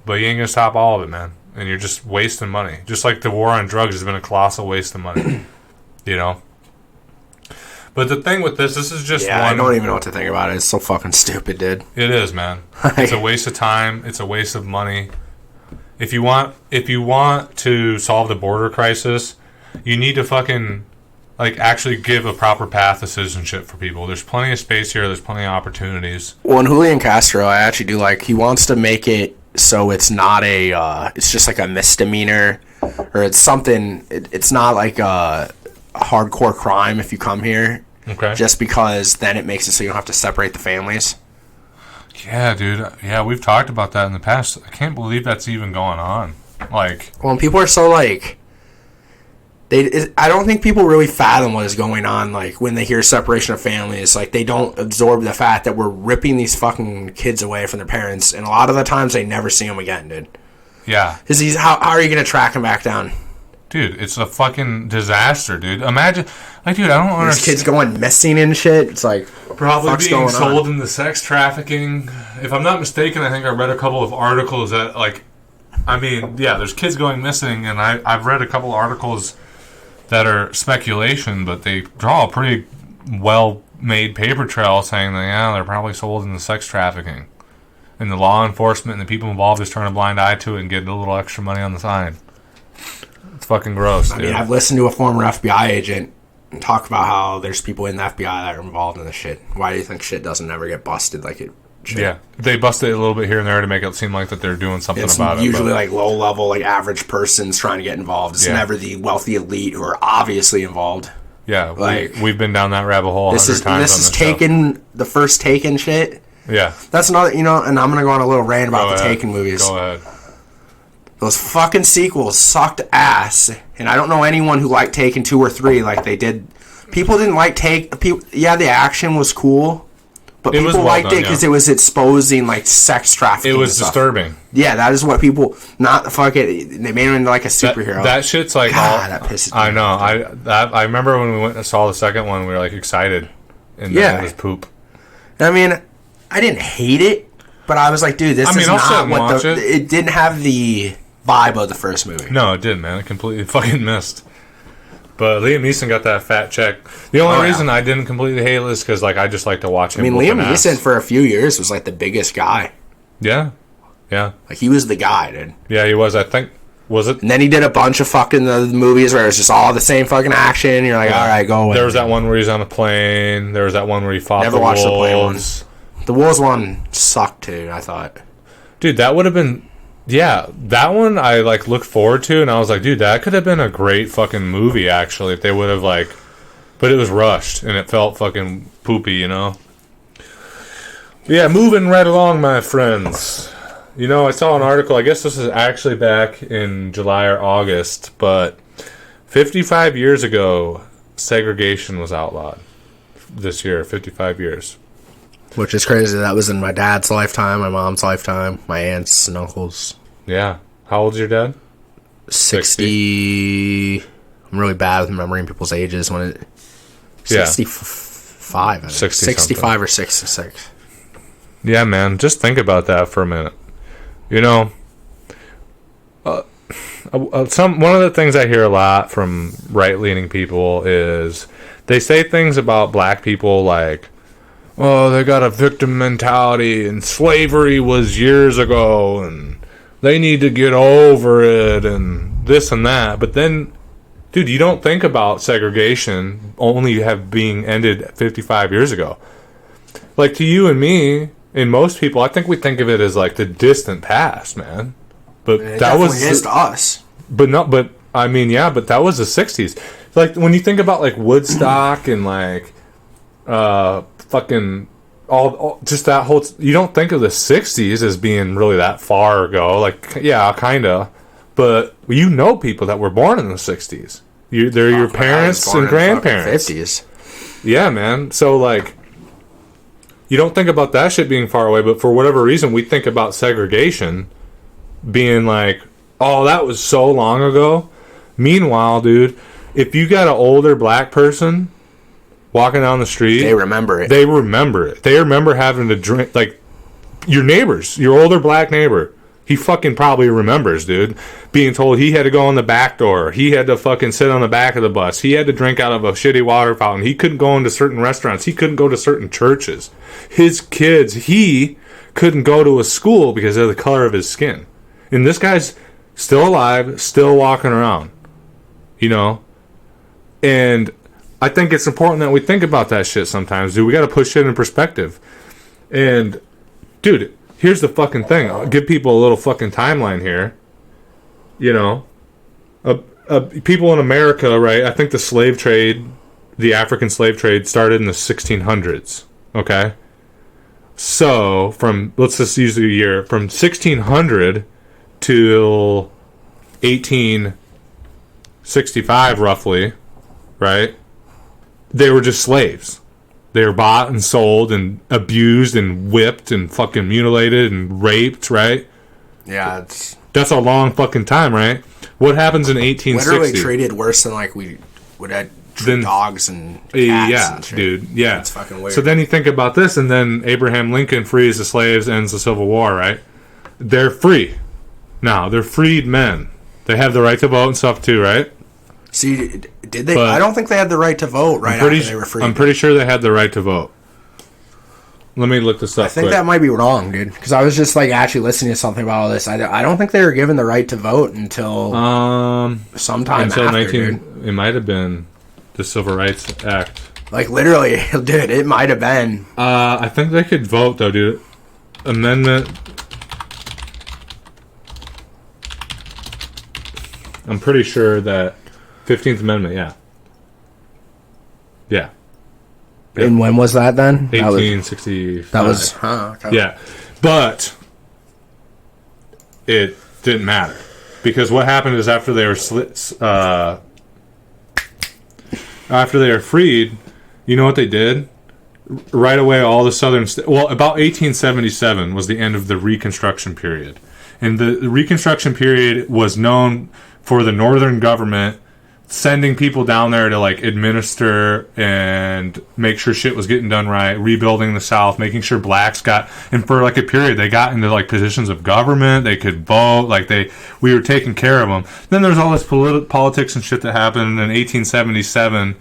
but you ain't going to stop all of it, man. And you're just wasting money. Just like the war on drugs has been a colossal waste of money. But the thing with this is just one... I don't even know what to think about it. It's so fucking stupid, dude. It is, man. It's a waste of time. It's a waste of money. If you want to solve the border crisis, you need to fucking actually give a proper path to citizenship for people. There's plenty of space here. There's plenty of opportunities. Well, and Julian Castro, I actually do like. He wants to make it so it's not it's just like a misdemeanor, or it's something. It's not like a hardcore crime if you come here. Okay. Just because then it makes it so you don't have to separate the families. Yeah, dude. Yeah, we've talked about that in the past. I can't believe that's even going on. Like, well, and people are so I don't think people really fathom what is going on. Like when they hear separation of families, like they don't absorb the fact that we're ripping these fucking kids away from their parents, and a lot of the times they never see them again, dude. Yeah. Because how are you gonna track them back down? Dude, it's a fucking disaster, dude. Imagine, dude, I don't understand. These kids going missing and shit. It's like, probably being sold into sex trafficking. If I'm not mistaken, I think I read a couple of articles that, there's kids going missing, and I've read a couple articles that are speculation, but they draw a pretty well made paper trail saying that, yeah, they're probably sold into sex trafficking. And the law enforcement and the people involved just turn a blind eye to it and get a little extra money on the side. It's fucking gross, dude. I mean, I've listened to a former FBI agent talk about how there's people in the FBI that are involved in this shit. Why do you think shit doesn't ever get busted like it should? Yeah. They busted it a little bit here and there to make it seem like that they're doing something about it. It's usually like low-level, like average persons trying to get involved. It's never the wealthy elite who are obviously involved. Yeah, like we've been down that rabbit hole 100 times. This is Taken, the first Taken shit. Yeah. That's another, and I'm going to go on a little rant about the Taken movies. Go ahead. Those fucking sequels sucked ass. And I don't know anyone who liked Taken 2 or 3 like they did. People didn't like yeah, the action was cool. But people liked it because it was exposing, like, sex trafficking. It was disturbing. Yeah, that is what people, not the fucking, they made him into, like, a superhero. That shit's like, God, that pisses me off. I know. I remember when we went and saw the second one, we were, like, excited. And then it was poop. I mean, I didn't hate it, but I was like, dude, this is not what it didn't have the vibe of the first movie. No, it didn't, man. It completely fucking missed. But Liam Neeson got that fat check. The only reason I didn't completely hate it is because, like, I just like to watch him. I mean, Liam Neeson for a few years was like the biggest guy. Yeah, yeah. Like he was the guy, dude. Yeah, he was. I think was it. And then he did a bunch of fucking movies where it was just all the same fucking action. And you're like, all right, go away. There was that one where he's on a plane. There was that one where he fought the wolves. Never watched the plane ones. The wolves one sucked too. I thought, dude, that would have been. Yeah, that one I, like, looked forward to, and I was like, dude, that could have been a great fucking movie, actually, if they would have, like... But it was rushed, and it felt fucking poopy, you know? Yeah, moving right along, my friends. You know, I saw an article, I guess this is actually back in July or August, but 55 years ago, segregation was outlawed. This year, 55 years. Which is crazy. That was in my dad's lifetime, my mom's lifetime, my aunts and uncles. Yeah. How old's your dad? 60. I'm really bad with remembering people's ages. 65. I think. 65 or 66. Yeah, man. Just think about that for a minute. You know, one of the things I hear a lot from right-leaning people is they say things about black people like, oh, they got a victim mentality, and slavery was years ago, and they need to get over it, and this and that. But then, dude, you don't think about segregation only being ended 55 years ago. Like, to you and me, and most people, I think we think of it as, like, the distant past, man. But that was... It is to us. But I mean, yeah, but that was the 60s. Like, when you think about, like, Woodstock and, like... fucking all just that whole, you don't think of the 60s as being really that far ago. Like, yeah, kind of, but you know people that were born in the 60s. They're your parents and grandparents. 50s. Yeah, man. So, like, you don't think about that shit being far away, but for whatever reason we think about segregation being like, oh, that was so long ago. Meanwhile, dude, if you got an older black person walking down the street, they remember it. They remember having to drink, like, your neighbors, your older black neighbor. He fucking probably remembers, dude, being told he had to go in the back door. He had to fucking sit on the back of the bus. He had to drink out of a shitty water fountain. He couldn't go into certain restaurants. He couldn't go to certain churches. His kids, he couldn't go to a school because of the color of his skin. And this guy's still alive, still walking around, you know? And I think it's important that we think about that shit sometimes, dude. We got to put shit in perspective. And, dude, here's the fucking thing. I'll give people a little fucking timeline here. You know, people in America, right? I think the slave trade, the African slave trade, started in the 1600s. Okay, so let's just use the year from 1600 till 1865, roughly, right? They were just slaves. They were bought and sold and abused and whipped and fucking mutilated and raped, right? Yeah, that's a long fucking time, right? What happens in 1860? Literally treated worse than like we would have dogs and cats. Yeah, and shit. Dude. Yeah, it's fucking weird. So then you think about this, and then Abraham Lincoln frees the slaves, ends the Civil War, right? They're free now. They're freed men. They have the right to vote and stuff too, right? See, did they? But I don't think they had the right to vote after they were freed. I'm pretty sure they had the right to vote. Let me look this up. I think that might be wrong, dude. Because I was just actually listening to something about all this. I don't think they were given the right to vote until sometime after. Dude. It might have been the Civil Rights Act. Literally, dude, it might have been. I think they could vote though, dude. Amendment. I'm pretty sure that 15th Amendment. Yeah. Yeah. Yep. And when was that then? 1865. That was okay. Yeah. But it didn't matter. Because what happened is after they were freed, you know what they did? Right away, all the southern... about 1877 was the end of the Reconstruction period. And the Reconstruction period was known for the northern government sending people down there to administer and make sure shit was getting done right, rebuilding the South, making sure blacks got, and for a period they got into positions of government, they could vote, we were taking care of them. Then there's all this politics and shit that happened. In 1877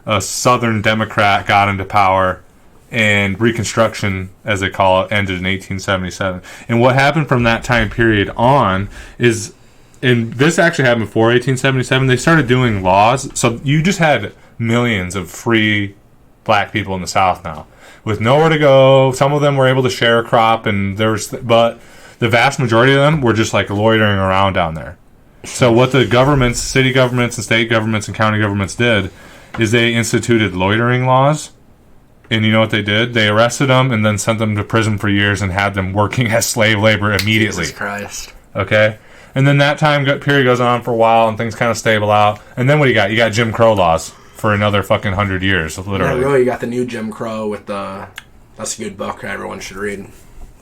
a Southern Democrat got into power, and Reconstruction, as they call it, ended in 1877. And what happened from that time period on is, and this actually happened before 1877, they started doing laws. So you just had millions of free black people in the South now with nowhere to go. Some of them were able to share a crop, but the vast majority of them were just loitering around down there. So what the governments, city governments and state governments and county governments did is they instituted loitering laws. And you know what they did? They arrested them and then sent them to prison for years and had them working as slave labor immediately. Jesus Christ. Okay? And then that time period goes on for a while and things kind of stable out. And then what do you got? You got Jim Crow laws for another fucking 100 years, literally. Yeah, really, you got the new Jim Crow with the... That's a good book everyone should read.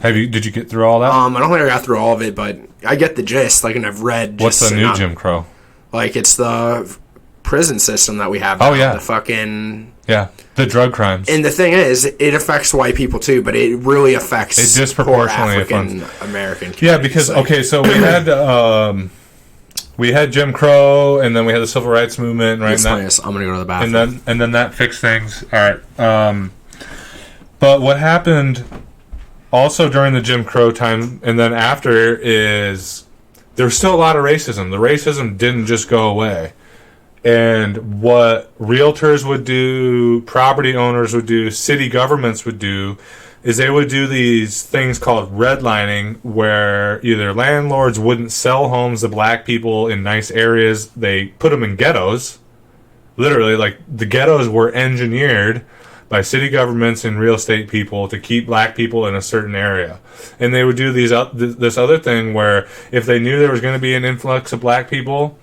Did you get through all that? I don't think I got through all of it, but I get the gist, and I've read... What's the new Jim Crow? It's the prison system that we have now. Oh, yeah. The fucking... Yeah, the drug crimes. And the thing is, it affects white people too, but it really affects disproportionately African American. Yeah, because so we had Jim Crow, and then we had the Civil Rights Movement, right? I'm gonna go to the bathroom. And then that fixed things. All right. But what happened also during the Jim Crow time, and then after, is there was still a lot of racism. The racism didn't just go away. And what realtors would do, property owners would do, city governments would do, is they would do these things called redlining, where either landlords wouldn't sell homes to black people in nice areas. They put them in ghettos. Literally, the ghettos were engineered by city governments and real estate people to keep black people in a certain area. And they would do this other thing where if they knew there was going to be an influx of black people...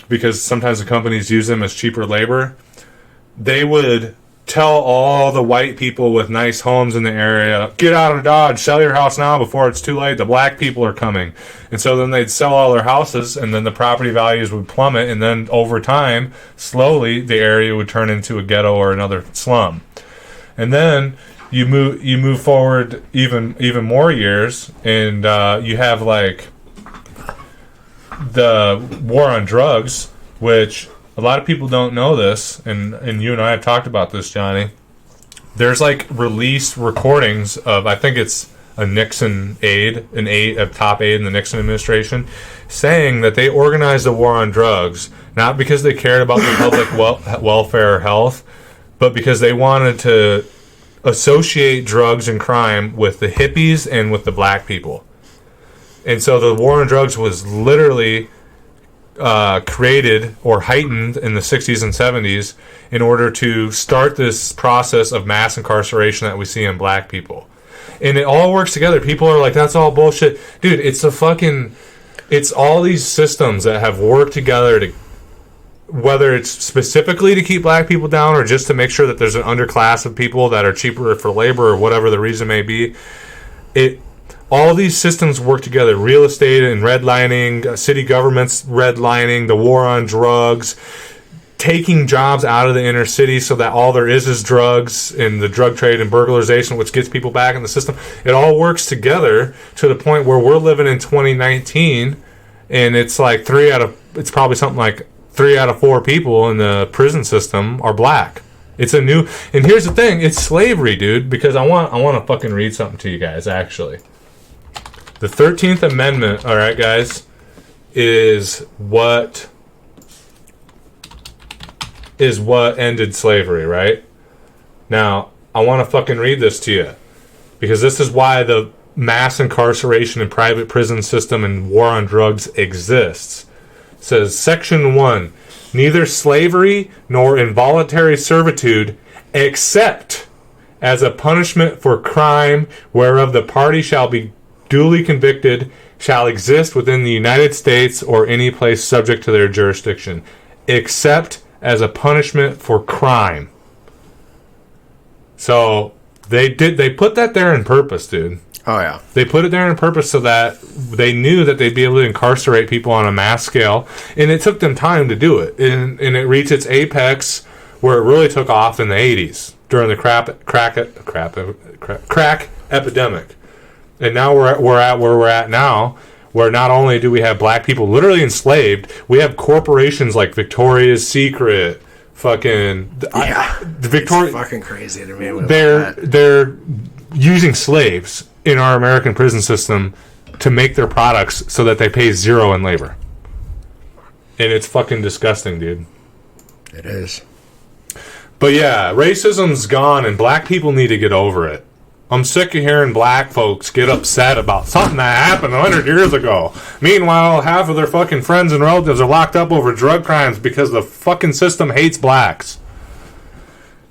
because sometimes the companies use them as cheaper labor, they would tell all the white people with nice homes in the area, get out of Dodge, sell your house now before it's too late, the black people are coming. And so then they'd sell all their houses, and then the property values would plummet, and then over time, slowly, the area would turn into a ghetto or another slum. And then you move forward even more years, and you have the war on drugs, which a lot of people don't know this, and you and I have talked about this, Johnny. There's released recordings of, I think it's a Nixon aide, a top aide in the Nixon administration, saying that they organized the war on drugs not because they cared about the public welfare or health, but because they wanted to associate drugs and crime with the hippies and with the black people. And so the war on drugs was literally created or heightened in the 60s and 70s in order to start this process of mass incarceration that we see in black people. And it all works together. People are like, that's all bullshit. Dude, it's all these systems that have worked together to, whether it's specifically to keep black people down or just to make sure that there's an underclass of people that are cheaper for labor or whatever the reason may be. All these systems work together. Real estate and redlining, city governments redlining, the war on drugs, taking jobs out of the inner city so that all there is drugs and the drug trade and burglarization, which gets people back in the system. It all works together to the point where we're living in 2019, and it's probably something like 3 out of 4 people in the prison system are black. It's a new, and here's the thing, it's slavery, dude, because I want to fucking read something to you guys, actually. The 13th Amendment, all right, guys, is what ended slavery, right? Now, I want to fucking read this to you, because this is why the mass incarceration and private prison system and war on drugs exists. It says, Section 1, neither slavery nor involuntary servitude, except as a punishment for crime whereof the party shall be duly convicted, shall exist within the United States or any place subject to their jurisdiction, except as a punishment for crime. So they put that there on purpose, dude. Oh yeah, they put it there on purpose so that they knew that they'd be able to incarcerate people on a mass scale, and it took them time to do it, and it reached its apex where it really took off in the 80s during the crack epidemic. And now we're at where we're at now, where not only do we have black people literally enslaved, we have corporations like Victoria's Secret, fucking Victoria. It's fucking crazy to me. They're using slaves in our American prison system to make their products so that they pay zero in labor, and it's fucking disgusting, dude. It is. But yeah, racism's gone, and black people need to get over it. I'm sick of hearing black folks get upset about something that happened 100 years ago. Meanwhile, half of their fucking friends and relatives are locked up over drug crimes because the fucking system hates blacks.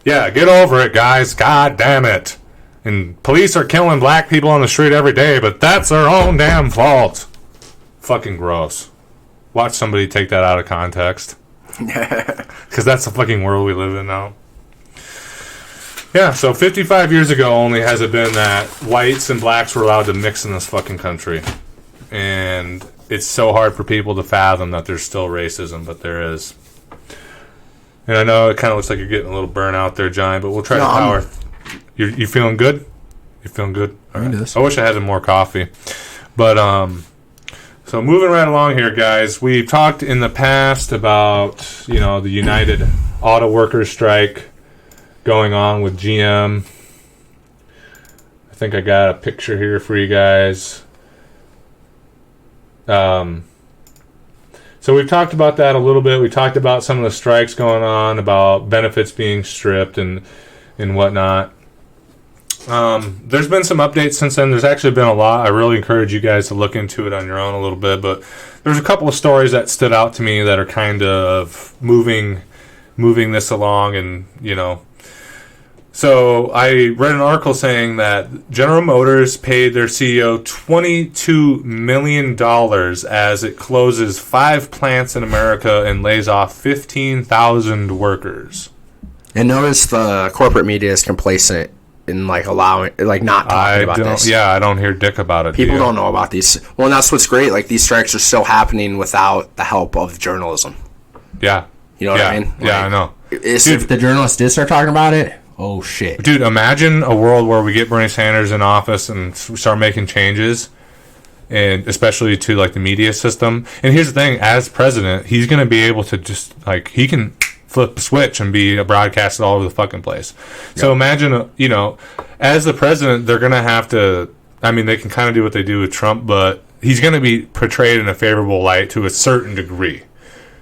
Yeah, get over it, guys. God damn it. And police are killing black people on the street every day, but that's their own damn fault. Fucking gross. Watch somebody take that out of context. Because that's the fucking world we live in now. Yeah, so 55 years ago only has it been that whites and blacks were allowed to mix in this fucking country. And it's so hard for people to fathom that there's still racism, but there is. And I know it kind of looks like you're getting a little burnt out there, Johnny, but we'll try to power. You feeling good? You feeling good? All right. I wish I had some more coffee. But, so moving right along here, guys. We've talked in the past about, the United Auto Workers strike going on with GM. I think I got a picture here for you guys. So we've talked about that a little bit. We talked about some of the strikes going on, about benefits being stripped and whatnot. There's been some updates since then. There's actually been a lot. I really encourage you guys to look into it on your own a little bit, but there's a couple of stories that stood out to me that are kind of moving this along, and so I read an article saying that General Motors paid their CEO $22 million as it closes 5 plants in America and lays off 15,000 workers. And notice the corporate media is complacent in not talking about this. Yeah, I don't hear dick about it. People don't know about these. Well, and that's what's great. Like, these strikes are still happening without the help of journalism. Yeah. You know what I mean? Yeah, I know. If the journalists did start talking about it, oh shit. Dude, imagine a world where we get Bernie Sanders in office and start making changes, and especially to the media system. And here's the thing, as president, he's going to be able to just he can flip the switch and be broadcasted all over the fucking place. Yep. So imagine, as the president, they're going to have to, they can kind of do what they do with Trump, but he's going to be portrayed in a favorable light to a certain degree.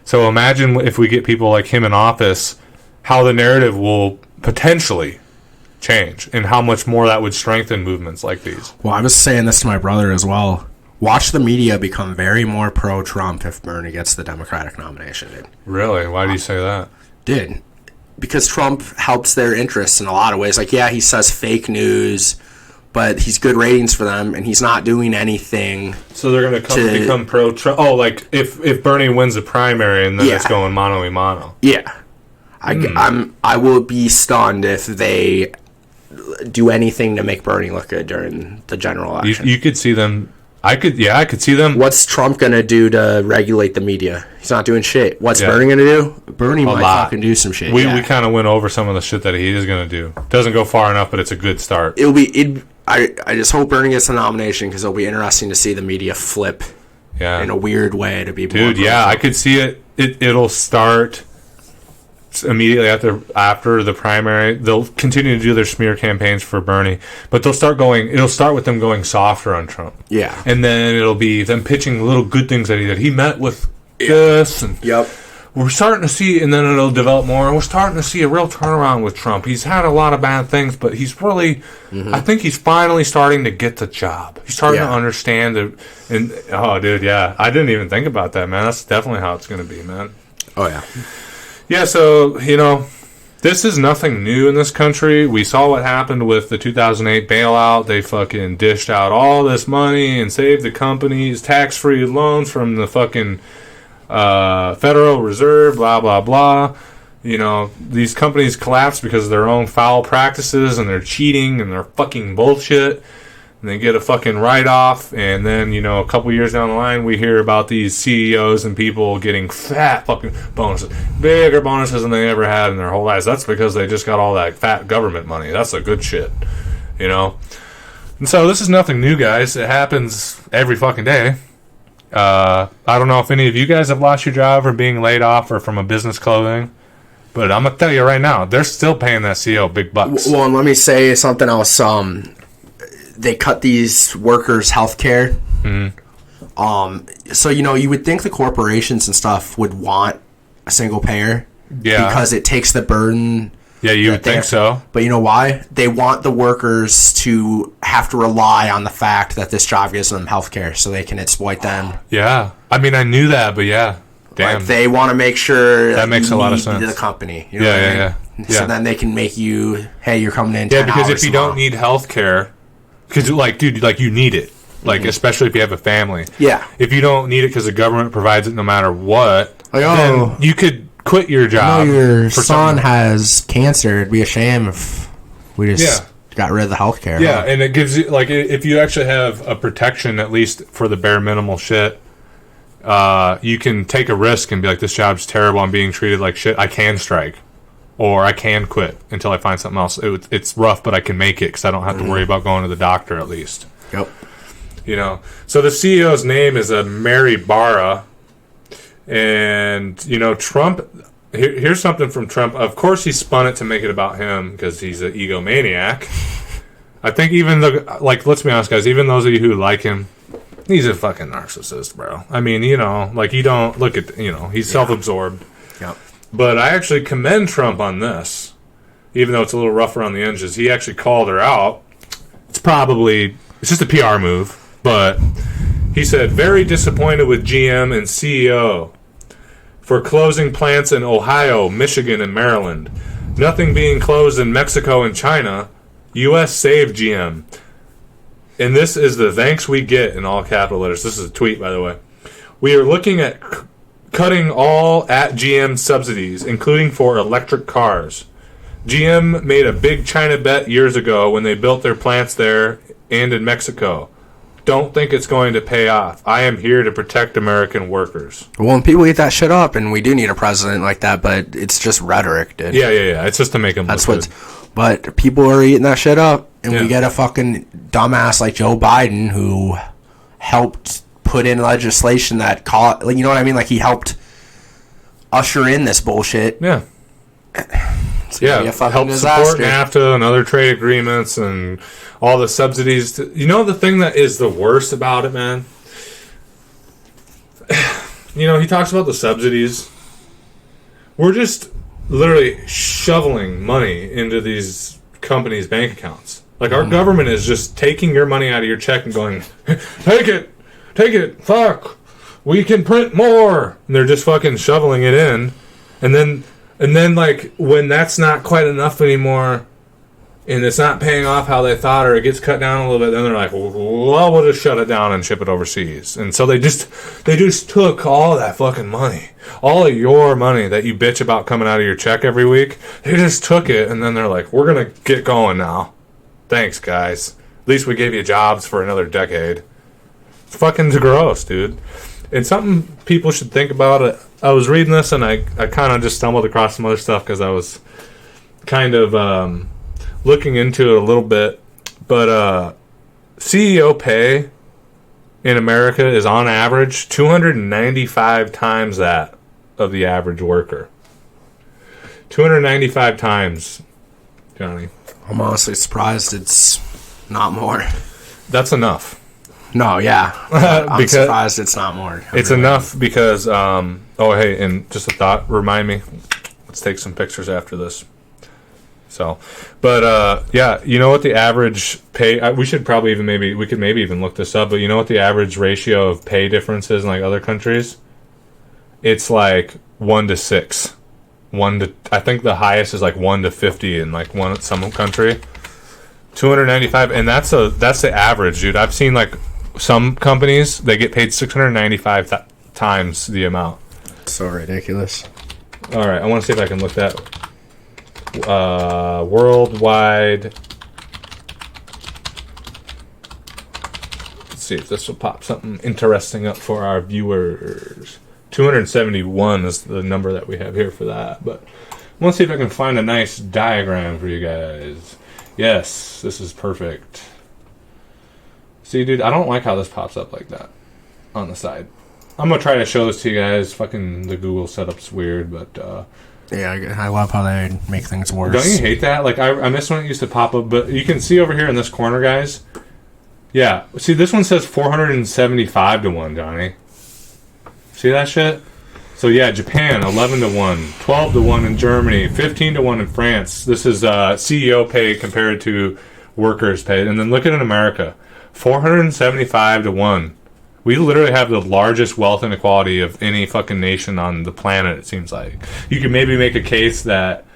So imagine if we get people like him in office, how the narrative will potentially change and how much more that would strengthen movements like these. Well, I was saying this to my brother as well. Watch the media become very more pro-Trump if Bernie gets the Democratic nomination, dude. Really? Why do you say that? Dude, because Trump helps their interests in a lot of ways. He says fake news, but he's good ratings for them, and he's not doing anything. So they're going to become pro-Trump? Oh, if Bernie wins the primary and then it's going mano-a-mano. Yeah. I will be stunned if they do anything to make Bernie look good during the general election. You could see them. I could see them. What's Trump going to do to regulate the media? He's not doing shit. What's Bernie going to do? Bernie might fucking do some shit. We kind of went over some of the shit that he is going to do. Doesn't go far enough, but it's a good start. I just hope Bernie gets the nomination, because it'll be interesting to see the media flip in a weird way to be. Dude, I could see it. it'll start immediately after the primary. They'll continue to do their smear campaigns for Bernie, but it'll start with them going softer on Trump. Yeah. And then it'll be them pitching little good things that he did. He met with this and we're starting to see, and then it'll develop more, and we're starting to see a real turnaround with Trump. He's had a lot of bad things, but he's really, I think he's finally starting to get the job. He's starting to understand it. And, oh, dude, yeah. I didn't even think about that, man. That's definitely how it's going to be, man. Oh, yeah. Yeah, so, you know, this is nothing new in this country. We saw what happened with the 2008 bailout. They fucking dished out all this money and saved the companies, tax-free loans from the fucking Federal Reserve, blah, blah, blah. You know, these companies collapse because of their own foul practices and their cheating and their fucking bullshit. And they get a fucking write-off. And then, you know, a couple years down the line, we hear about these CEOs and people getting fat fucking bonuses. Bigger bonuses than they ever had in their whole lives. That's because they just got all that fat government money. That's the good shit, you know? And so this is nothing new, guys. It happens every fucking day. I don't know if any of you guys have lost your job or being laid off or from a business clothing, but I'm gonna tell you right now, they're still paying that CEO big bucks. Well, and let me say something else. They cut these workers' health care. So, you know, you would think the corporations and stuff would want a single payer. Yeah. Because it takes the burden. Yeah, you would think so. But you know why? They want the workers to have to rely on the fact that this job gives them health care so they can exploit them. Yeah. I mean, I knew that, but yeah. Damn. Like, they want to make sure that makes a lot of sense. The company. You know what I mean? So then they can make you, hey, you're coming in 10 hours. Yeah, because if you don't need health care, because, like, dude, like, you need it. Like, especially if you have a family. Yeah. If you don't need it because the government provides it no matter what, then you could quit your job. Your son has cancer. It'd be a shame if we just got rid of the health care. Yeah, and it gives you, like, if you actually have a protection, at least for the bare minimal shit, you can take a risk and be like, this job's terrible, I'm being treated like shit, I can strike. Or I can quit until I find something else. It's rough, but I can make it because I don't have to worry about going to the doctor at least. Yep. You know, so the CEO's name is Mary Barra. And, you know, Trump, here's something from Trump. Of course, he spun it to make it about him because he's an egomaniac. I think even let's be honest, guys, even those of you who like him, he's a fucking narcissist, bro. I mean, you know, like, you don't look at, you know, he's self-absorbed. Yep. But I actually commend Trump on this, even though it's a little rough around the edges. He actually called her out. It's just a PR move, but he said, very disappointed with GM and CEO for closing plants in Ohio, Michigan, and Maryland. Nothing being closed in Mexico and China. U.S. saved GM. And this is the thanks we get in all capital letters. This is a tweet, by the way. We are looking at cutting all at GM subsidies, including for electric cars. GM made a big China bet years ago when they built their plants there and in Mexico. Don't think it's going to pay off. I am here to protect American workers. Well, and people eat that shit up, and we do need a president like that, but it's just rhetoric, dude. Yeah. It's just to make them look good. But people are eating that shit up, and we get a fucking dumbass like Joe Biden who helped put in legislation that you know what I mean? Like, he helped usher in this bullshit. Yeah. Help support NAFTA and other trade agreements and all the subsidies. You know the thing that is the worst about it, man? You know, he talks about the subsidies. We're just literally shoveling money into these companies' bank accounts. Like, our government is just taking your money out of your check and going, take it, fuck, we can print more. And they're just fucking shoveling it in. And then, like, when that's not quite enough anymore, and it's not paying off how they thought, or it gets cut down a little bit, then they're like, well, we'll just shut it down and ship it overseas. And so they just took all that fucking money, all of your money that you bitch about coming out of your check every week. They just took it, and then they're like, we're going to get going now. Thanks, guys. At least we gave you jobs for another decade. It's fucking gross, dude. And something people should think about. I was reading this, and I kind of just stumbled across some other stuff because I was kind of looking into it a little bit. But CEO pay in America is on average 295 times that of the average worker. 295 times, Johnny. I'm honestly surprised it's not more. That's enough. No, yeah. I'm surprised it's not more. It's enough because, hey, and just a thought, remind me, let's take some pictures after this. So, but, yeah, you know what the average pay, we should probably even we could maybe even look this up, but you know what the average ratio of pay difference is in like other countries? It's like 1 to 6. I think the highest is like 1 to 50 in like some country. 295, and that's the average, dude. I've seen like some companies, they get paid 695 times the amount. So ridiculous. All right, I want to see if I can look that worldwide. Let's see if this will pop something interesting up for our viewers. 271 is the number that we have here for that. But I want to see if I can find a nice diagram for you guys. Yes, this is perfect. See, dude, I don't like how this pops up like that on the side. I'm going to try to show this to you guys. Fucking the Google setup's weird, but... yeah, I love how they make things worse. Don't you hate that? Like, I miss when it used to pop up, but you can see over here in this corner, guys. Yeah, see, this one says 475 to 1, Johnny. See that shit? So, yeah, Japan, 11 to 1, 12 to 1 in Germany, 15 to 1 in France. This is CEO pay compared to workers' pay. And then look at in America, 475 to 1. We literally have the largest wealth inequality of any fucking nation on the planet, it seems like. You could maybe make a case that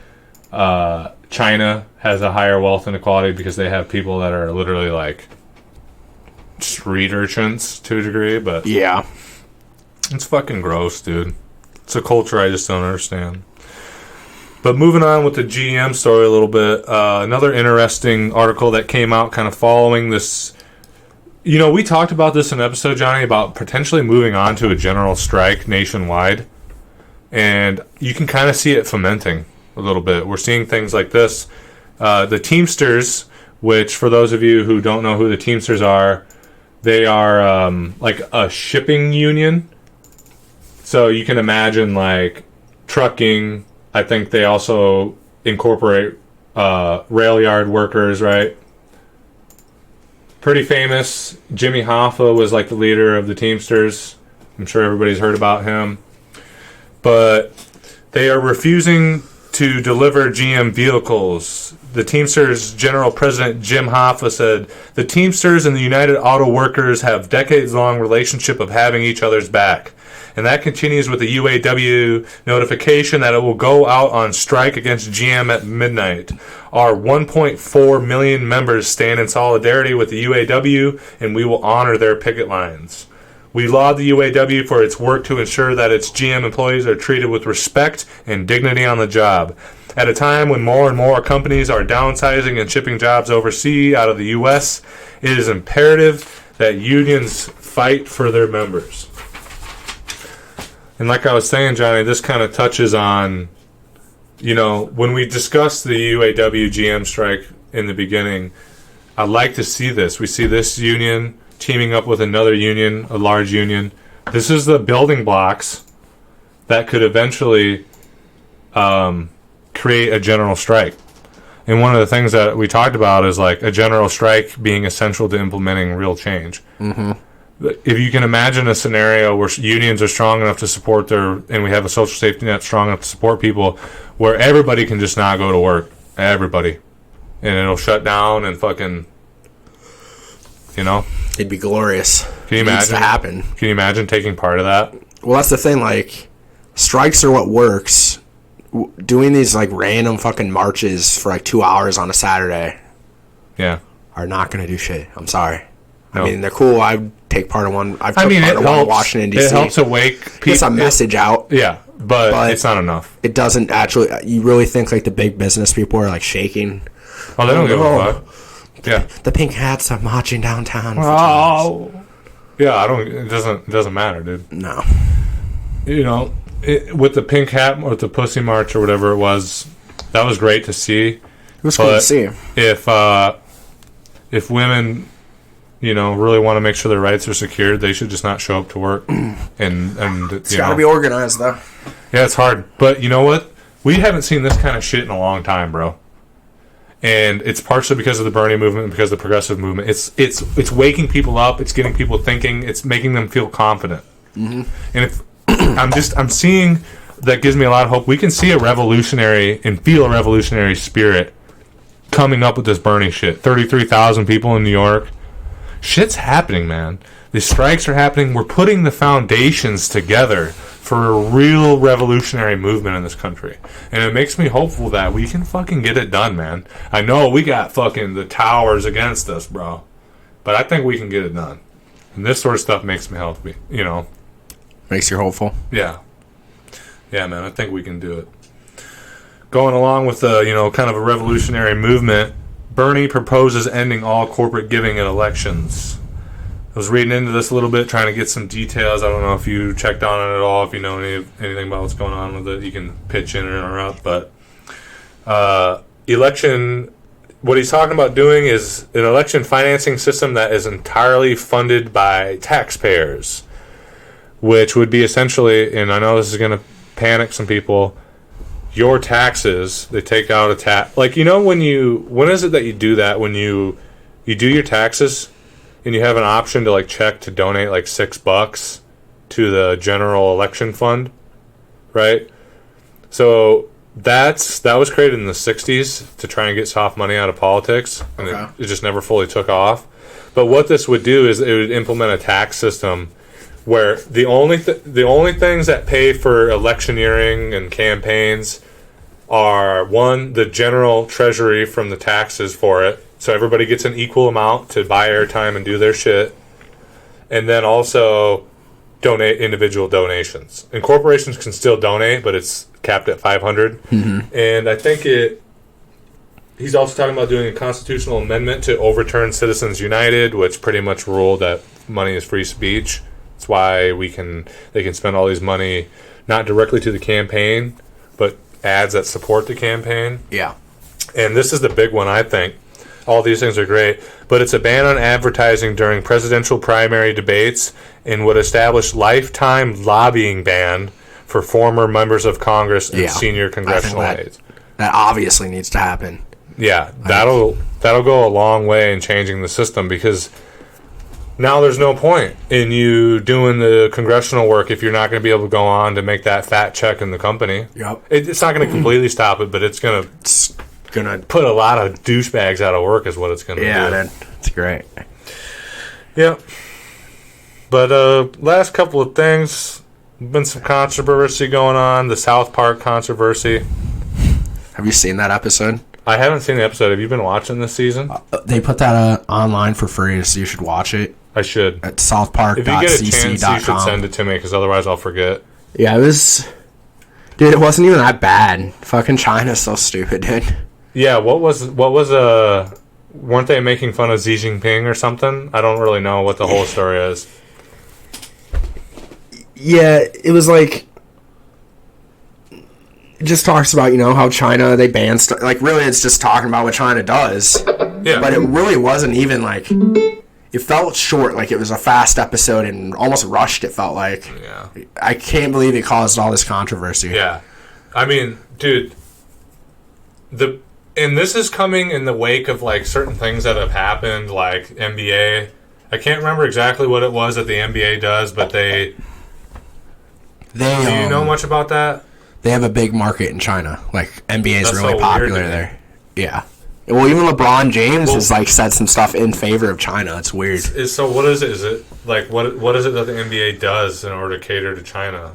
China has a higher wealth inequality because they have people that are literally like street urchins to a degree, but... yeah. It's fucking gross, dude. It's a culture I just don't understand. But moving on with the GM story a little bit, another interesting article that came out kind of following this. You know, we talked about this in an episode, Johnny, about potentially moving on to a general strike nationwide. And you can kind of see it fomenting a little bit. We're seeing things like this. The Teamsters, which for those of you who don't know who the Teamsters are, they are like a shipping union. So you can imagine like trucking. I think they also incorporate rail yard workers, right? Pretty famous. Jimmy Hoffa was like the leader of the Teamsters. I'm sure everybody's heard about him. But they are refusing to deliver GM vehicles. The Teamsters General President Jim Hoffa said, "The Teamsters and the United Auto Workers have decades-long relationship of having each other's back. And that continues with the UAW notification that it will go out on strike against GM at midnight. Our 1.4 million members stand in solidarity with the UAW, and we will honor their picket lines. We laud the UAW for its work to ensure that its GM employees are treated with respect and dignity on the job. At a time when more and more companies are downsizing and shipping jobs overseas out of the U.S., it is imperative that unions fight for their members." And like I was saying, Johnny, this kind of touches on, you know, when we discussed the UAW GM strike in the beginning, I'd like to see this. We see this union teaming up with another union, a large union. This is the building blocks that could eventually create a general strike. And one of the things that we talked about is like a general strike being essential to implementing real change. Mm-hmm. If you can imagine a scenario where unions are strong enough to support and we have a social safety net strong enough to support people, where everybody can just not go to work, everybody, and it'll shut down and fucking, you know, it'd be glorious. Can you imagine? It needs to happen. Can you imagine taking part of that? Well, that's the thing. Like, strikes are what works. Doing these like random fucking marches for like 2 hours on a Saturday, yeah, are not going to do shit. I'm sorry. No. I mean, they're cool. I take part of one. I've taken part of one in Washington, D.C. It helps awake people. It's a message out. Yeah, but it's not enough. It doesn't actually... You really think, like, the big business people are, like, shaking? Oh, they don't give a fuck. Yeah. The pink hats are marching downtown. Oh. Yeah, it doesn't matter, dude. No. You know, with the pink hat or the pussy march or whatever it was, that was great to see. It was cool to see. If women... really want to make sure their rights are secured, they should just not show up to work. And it's got to be organized, though. Yeah, it's hard. But you know what? We haven't seen this kind of shit in a long time, bro. And it's partially because of the Bernie movement, because of the progressive movement. It's waking people up. It's getting people thinking. It's making them feel confident. Mm-hmm. And if I'm seeing, that gives me a lot of hope. We can see a revolutionary and feel a revolutionary spirit coming up with this Bernie shit. 33,000 people in New York. Shit's happening, man. These strikes are happening. We're putting the foundations together for a real revolutionary movement in this country. And it makes me hopeful that we can fucking get it done, man. I know we got fucking the towers against us, bro. But I think we can get it done. And this sort of stuff makes me healthy, Makes you hopeful? Yeah. Yeah, man, I think we can do it. Going along with the, kind of a revolutionary movement, Bernie proposes ending all corporate giving at elections. I was reading into this a little bit, trying to get some details. I don't know if you checked on it at all, if you know anything about what's going on with it. You can pitch in or interrupt. But what he's talking about doing is an election financing system that is entirely funded by taxpayers, which would be essentially, and I know this is going to panic some people, your taxes, they take out a tax. Like, when is it that you do that? When you do your taxes and you have an option to, check to donate, $6 to the general election fund, right? So that was created in the 60s to try and get soft money out of politics, and it just never fully took off. But what this would do is it would implement a tax system where the only things that pay for electioneering and campaigns are, one, the general treasury from the taxes for it, so everybody gets an equal amount to buy airtime and do their shit, and then also individual donations. And corporations can still donate, but it's capped at 500. Mm-hmm. And I think he's also talking about doing a constitutional amendment to overturn Citizens United, which pretty much ruled that money is free speech. That's why they can spend all these money not directly to the campaign, but ads that support the campaign. Yeah. And this is the big one, I think. All these things are great, but it's a ban on advertising during presidential primary debates and would establish lifetime lobbying ban for former members of Congress and senior congressional aides. That obviously needs to happen. Yeah, that'll go a long way in changing the system, because now there's no point in you doing the congressional work if you're not going to be able to go on to make that fat check in the company. Yep. It's not going to completely stop it, but it's going to put a lot of douchebags out of work is what it's going to do. Yeah, man. It's great. Yep. But last couple of things, been some controversy going on. The Southpark controversy. Have you seen that episode? I haven't seen the episode. Have you been watching this season? They put that online for free, so you should watch it. I should. At southpark.cc.com. If you get a chance, you should send it to me, because otherwise I'll forget. Yeah, it was... Dude, it wasn't even that bad. Fucking China's so stupid, dude. Yeah, what was weren't they making fun of Xi Jinping or something? I don't really know what the whole story is. Yeah, it was like... It just talks about, how China, they ban stuff. Like, really, it's just talking about what China does. Yeah. But it really wasn't even, like... It felt short, like it was a fast episode and almost rushed, it felt like. Yeah. I can't believe it caused all this controversy. Yeah. I mean, dude, and this is coming in the wake of, certain things that have happened, like NBA. I can't remember exactly what it was that the NBA does, but do you know much about that? They have a big market in China. Like, NBA is really popular there. Yeah. Well, even LeBron James has said some stuff in favor of China. It's weird. So what is it? Is it what is it that the NBA does in order to cater to China?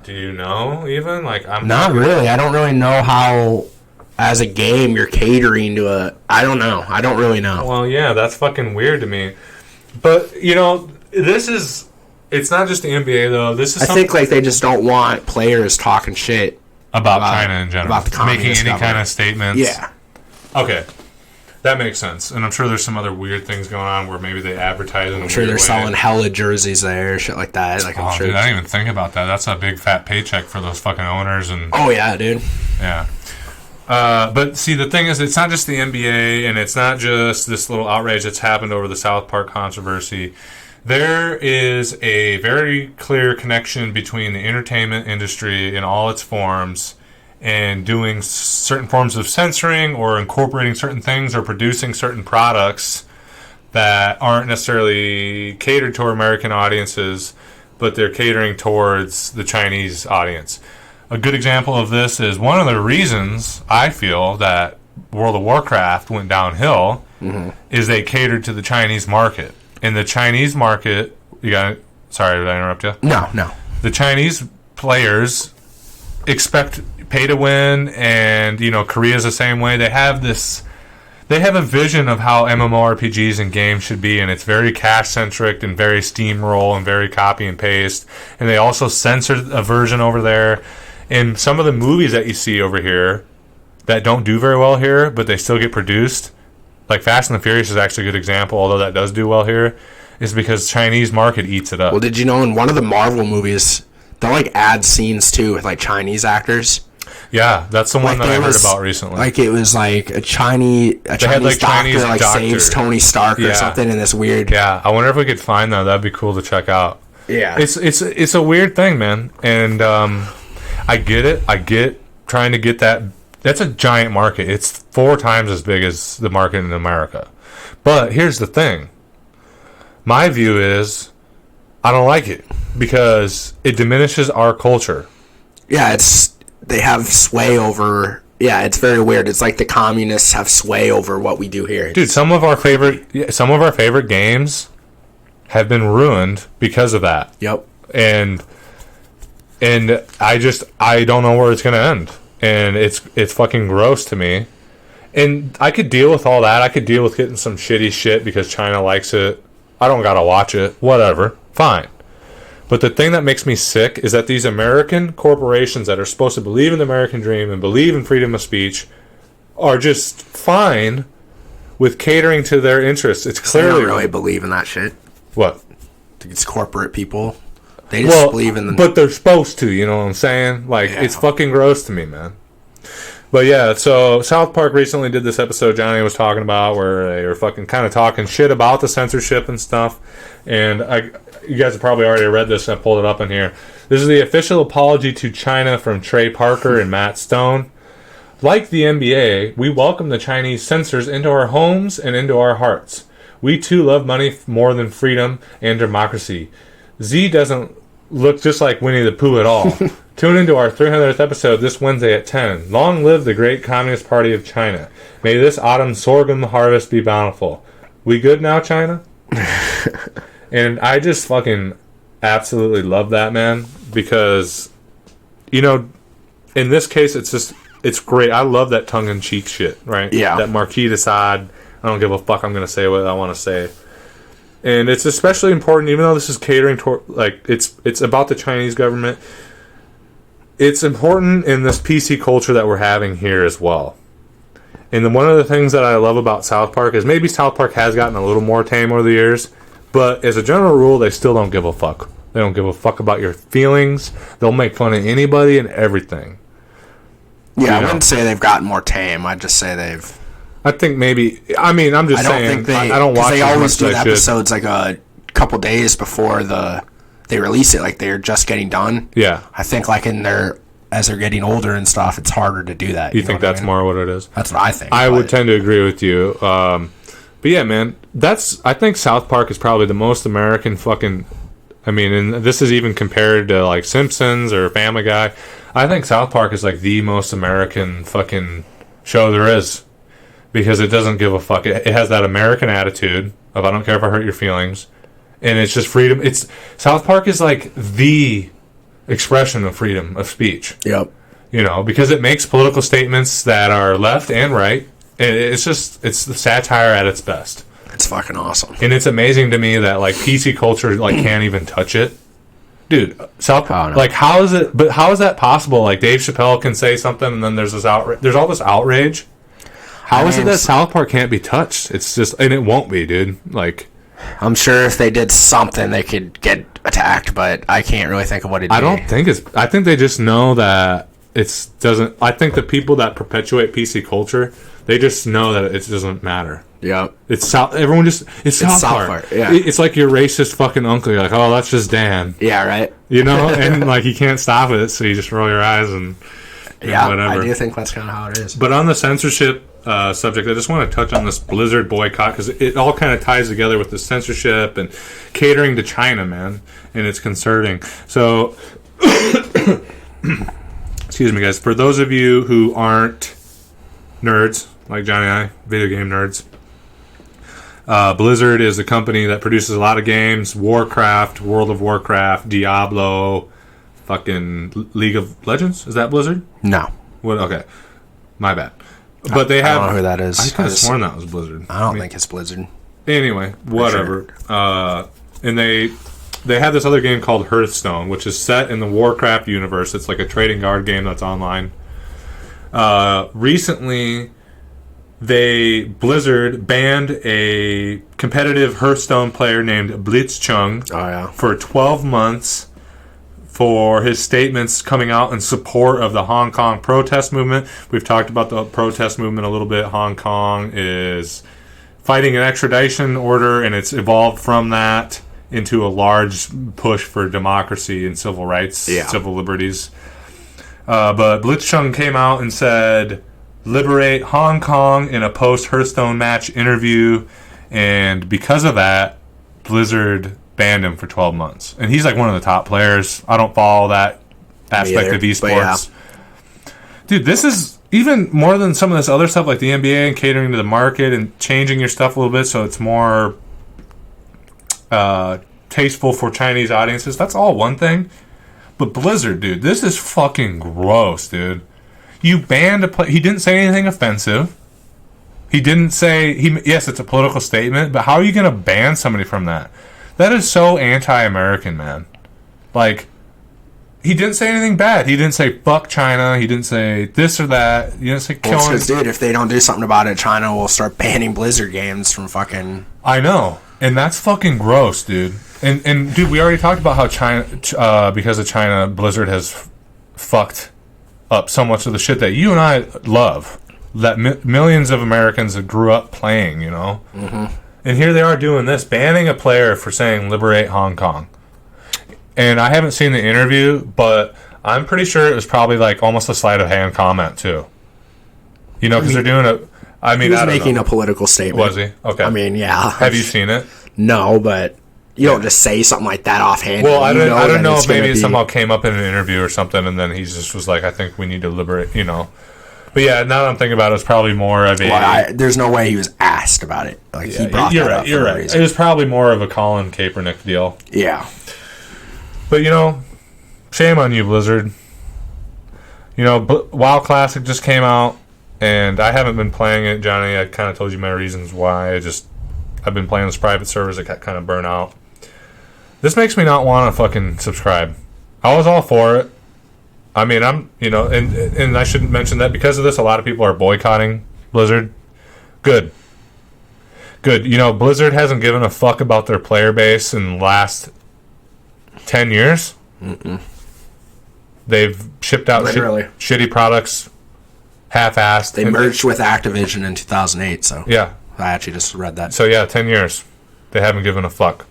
Do you know even? I'm not really. I don't really know how, as a game, you're catering to a. I don't know. I don't really know. Well, yeah, that's fucking weird to me. But this is. It's not just the NBA though. This is. I think they just don't want players talking shit about China in general, about the making any kind of statements. Yeah. Okay, that makes sense. And I'm sure there's some other weird things going on where maybe they advertise in a weird way. I'm sure they're selling hella jerseys there, shit like that. I'm sure. Dude, I didn't even think about that. That's a big fat paycheck for those fucking owners and. Oh yeah, dude. Yeah. But see, the thing is, it's not just the NBA, and it's not just this little outrage that's happened over the South Park controversy. There is a very clear connection between the entertainment industry in all its forms and doing certain forms of censoring or incorporating certain things or producing certain products that aren't necessarily catered to American audiences, but they're catering towards the Chinese audience. A good example of this is one of the reasons I feel that World of Warcraft went downhill is they catered to the Chinese market. In the Chinese market, sorry, did I interrupt you? No. The Chinese players expect pay to win, and Korea's the same way. They have a vision of how MMORPGs and games should be, and it's very cash centric and very steamroll and very copy and paste. And they also censor a version over there. And some of the movies that you see over here that don't do very well here, but they still get produced, like Fast and the Furious is actually a good example, although that does do well here, is because Chinese market eats it up. Well, did you know in one of the Marvel movies, they'll add scenes too with Chinese actors? Yeah, that's the one that I heard about recently. It was a Chinese doctor saves Tony Stark or something in this weird... Yeah, I wonder if we could find that. That'd be cool to check out. Yeah. It's a weird thing, man. And I get it. I get trying to get that... That's a giant market. It's 4 times as big as the market in America. But here's the thing. My view is I don't like it because it diminishes our culture. Yeah, they have sway over... Yeah, it's very weird. It's like the communists have sway over what we do here. Dude, some of our favorite games have been ruined because of that. Yep. And I don't know where it's going to end. And it's fucking gross to me. And I could deal with all that. I could deal with getting some shitty shit because China likes it. I don't gotta watch it. Whatever. Fine. But the thing that makes me sick is that these American corporations that are supposed to believe in the American dream and believe in freedom of speech are just fine with catering to their interests. It's clearly... They don't really believe in that shit. What? It's corporate people. They just believe in the... But they're supposed to, you know what I'm saying? It's fucking gross to me, man. But yeah, so South Park recently did this episode Johnny was talking about where they were fucking kind of talking shit about the censorship and stuff. And you guys have probably already read this, and I pulled it up in here. This is the official apology to China from Trey Parker and Matt Stone. Like the NBA, we welcome the Chinese censors into our homes and into our hearts. We too love money more than freedom and democracy. Z doesn't look just like Winnie the Pooh at all. Tune into our 300th episode this Wednesday at 10. Long live the great Communist Party of China. May this autumn sorghum harvest be bountiful. We good now, China? And I just fucking absolutely love that, man. Because, in this case, it's great. I love that tongue-in-cheek shit, right? Yeah. That Marquis de Sade, I don't give a fuck, I'm going to say what I want to say. And it's especially important, even though this is catering toward, it's about the Chinese government. It's important in this PC culture that we're having here as well. And one of the things that I love about South Park is maybe South Park has gotten a little more tame over the years, but as a general rule, they still don't give a fuck. They don't give a fuck about your feelings. They'll make fun of anybody and everything. Yeah, I wouldn't say they've gotten more tame. I'd just say they've... I think maybe... I'm just saying... I don't watch... They always do the episodes a couple days before they release it. They're just getting done. Yeah. I think as they're getting older and stuff, it's harder to do that. You think that's more what it is? That's what I think. I would tend to agree with you. But yeah, man, I think South Park is probably the most American fucking... and this is even compared to Simpsons or Family Guy. I think South Park is the most American fucking show there is. Because it doesn't give a fuck. It has that American attitude of I don't care if I hurt your feelings. And it's just freedom. South Park is the expression of freedom of speech. Yep. Because it makes political statements that are left and right. It's the satire at its best. It's fucking awesome. And it's amazing to me that PC culture can't even touch it. Dude, South Park, how is it? But how is that possible? Dave Chappelle can say something and then there's this outrage. There's all this outrage. How is it that South Park can't be touched? It's just, and it won't be, dude. I'm sure if they did something, they could get attacked, but I can't really think of what it is. I think they just know that it doesn't. I think the people that perpetuate PC culture, they just know that it doesn't matter. Yeah, it's everyone just it's Southpark. Yeah, it's like your racist fucking uncle. You're like, oh, that's just Dan. Yeah, right. You know, and like you can't stop it, so you just roll your eyes and whatever. I do think that's kind of how it is. But on the censorship subject, I just want to touch on this Blizzard boycott because it all kind of ties together with the censorship and catering to China, man, and it's concerning. So, excuse me, guys. For those of you who aren't nerds like Johnny and I, video game nerds, Blizzard is a company that produces a lot of games: Warcraft, World of Warcraft, Diablo, fucking League of Legends. Is that Blizzard? No. What? Okay, my bad. But they have. I don't know who that is. I could have sworn that was Blizzard. I don't think it's Blizzard. Anyway, whatever. Sure. And they have this other game called Hearthstone, which is set in the Warcraft universe. It's like a trading card game that's online. Recently, Blizzard banned a competitive Hearthstone player named Blitzchung for 12 months for his statements coming out in support of the Hong Kong protest movement. We've talked about the protest movement a little bit. Hong Kong is fighting an extradition order, and it's evolved from that into a large push for democracy and civil rights, civil liberties. But Blitzchung came out and said, liberate Hong Kong in a post-Hearthstone match interview, and because of that, Blizzard banned him for 12 months. And he's like one of the top players. I don't follow that aspect of esports. Dude, this is even more than some of this other stuff like the NBA and catering to the market and changing your stuff a little bit so it's more tasteful for Chinese audiences. That's all one thing. But Blizzard, dude, this is fucking gross, dude. You banned a player. He didn't say anything offensive. He didn't say... Yes, it's a political statement, but how are you going to ban somebody from that? That is so anti-American, man. Like, he didn't say anything bad. He didn't say fuck China. He didn't say this or that. He didn't say killing... Because, dude, if they don't do something about it, China will start banning Blizzard games from fucking... I know. And that's fucking gross, dude. And dude, we already talked about how China... because of China, Blizzard has fucked up so much of the shit that you and I love. That millions of Americans that grew up playing, you know? Mm-hmm. And here they are doing this, banning a player for saying liberate Hong Kong. And I haven't seen the interview, but I'm pretty sure it was probably like almost a sleight of hand comment too. You know, because they're doing a... I mean, he was making a political statement. Was he? Okay. I mean, yeah. Have you seen it? No, but you don't just say something like that offhand. Well, I don't know if maybe it somehow came up in an interview or something, and then he just was like, I think we need to liberate, you know. But yeah, now that I'm thinking about it, it's probably more of a... Well, there's no way he was asked about it. Like, he brought that up. You're right. It was probably more of a Colin Kaepernick deal. Yeah. But, you know, shame on you, Blizzard. You know, WoW Classic just came out, and I haven't been playing it, Johnny. I kind of told you my reasons why. I've been playing this private servers that got kind of burnt out. This makes me not want to fucking subscribe. I was all for it. I mean, and I shouldn't mention that because of this, a lot of people are boycotting Blizzard. Good. You know, Blizzard hasn't given a fuck about their player base in the last 10 years. Mm-mm. They've shipped out shitty products, half-assed. They merged with Activision in 2008, so... Yeah. I actually just read that. So, yeah, 10 years. They haven't given a fuck.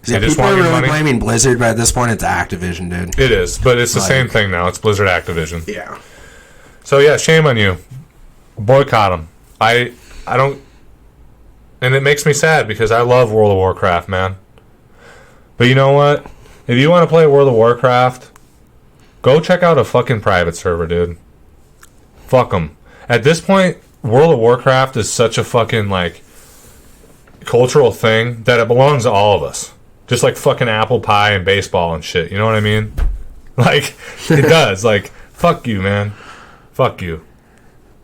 Yeah, people are really blaming Blizzard, but at this point it's Activision, dude. It is, but it's the same thing now. It's Blizzard Activision. Yeah. So yeah, shame on you. Boycott them. I don't, and it makes me sad because I love World of Warcraft, man. But you know what? If you want to play World of Warcraft, go check out a fucking private server, dude. Fuck them. At this point, World of Warcraft is such a fucking like cultural thing that it belongs to all of us. Just like fucking apple pie and baseball and shit. You know what I mean? Like, it does. Like, fuck you, man. Fuck you.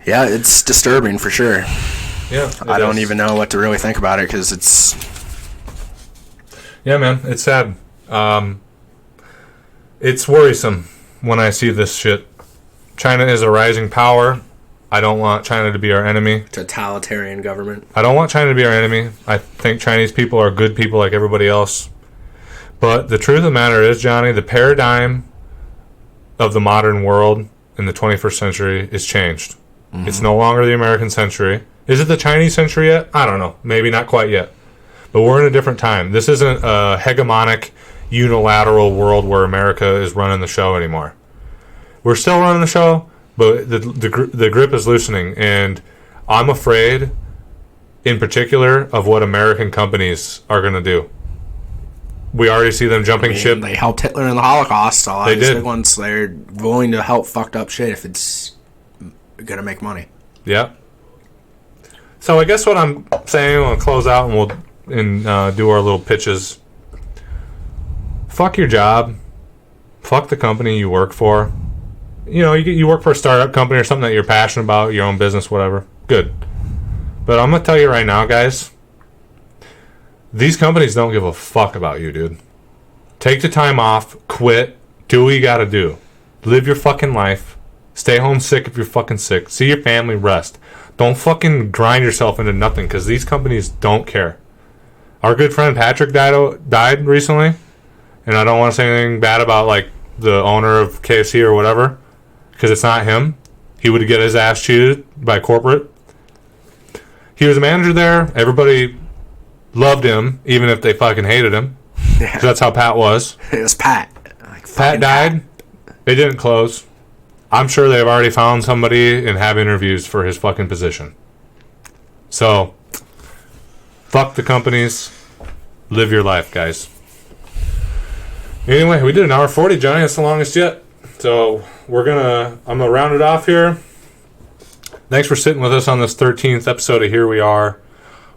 Yeah, it's disturbing for sure. Yeah. I don't even know what to really think about it because it's... Yeah, man. It's sad. It's worrisome when I see this shit. China is a rising power. I don't want China to be our enemy. Totalitarian government. I don't want China to be our enemy. I think Chinese people are good people like everybody else. But the truth of the matter is, Johnny, the paradigm of the modern world in the 21st century is changed. Mm-hmm. It's no longer the American century. Is it the Chinese century yet? I don't know. Maybe not quite yet. But we're in a different time. This isn't a hegemonic, unilateral world where America is running the show anymore. We're still running the show, but the grip is loosening. And I'm afraid, in particular, of what American companies are going to do. We already see them jumping ship. They helped Hitler in the Holocaust. So they did. Once they're willing to help fucked up shit if it's going to make money. Yeah. So I guess what I'm saying, we'll close out and we'll do our little pitches. Fuck your job. Fuck the company you work for. You know, you work for a startup company or something that you're passionate about, your own business, whatever. Good. But I'm going to tell you right now, guys, these companies don't give a fuck about you, dude. Take the time off, quit, do what you got to do. Live your fucking life. Stay home sick if you're fucking sick. See your family, rest. Don't fucking grind yourself into nothing because these companies don't care. Our good friend Patrick died recently, and I don't want to say anything bad about like the owner of KFC or whatever because it's not him. He would get his ass cheated by corporate. He was a manager there. Everybody loved him, even if they fucking hated him. Yeah. That's how Pat was. It was Pat. Pat died. They didn't close. I'm sure they've already found somebody and have interviews for his fucking position. So, fuck the companies. Live your life, guys. Anyway, we did an hour 40, Johnny. That's the longest yet. So, I'm going to round it off here. Thanks for sitting with us on this 13th episode of Here We Are.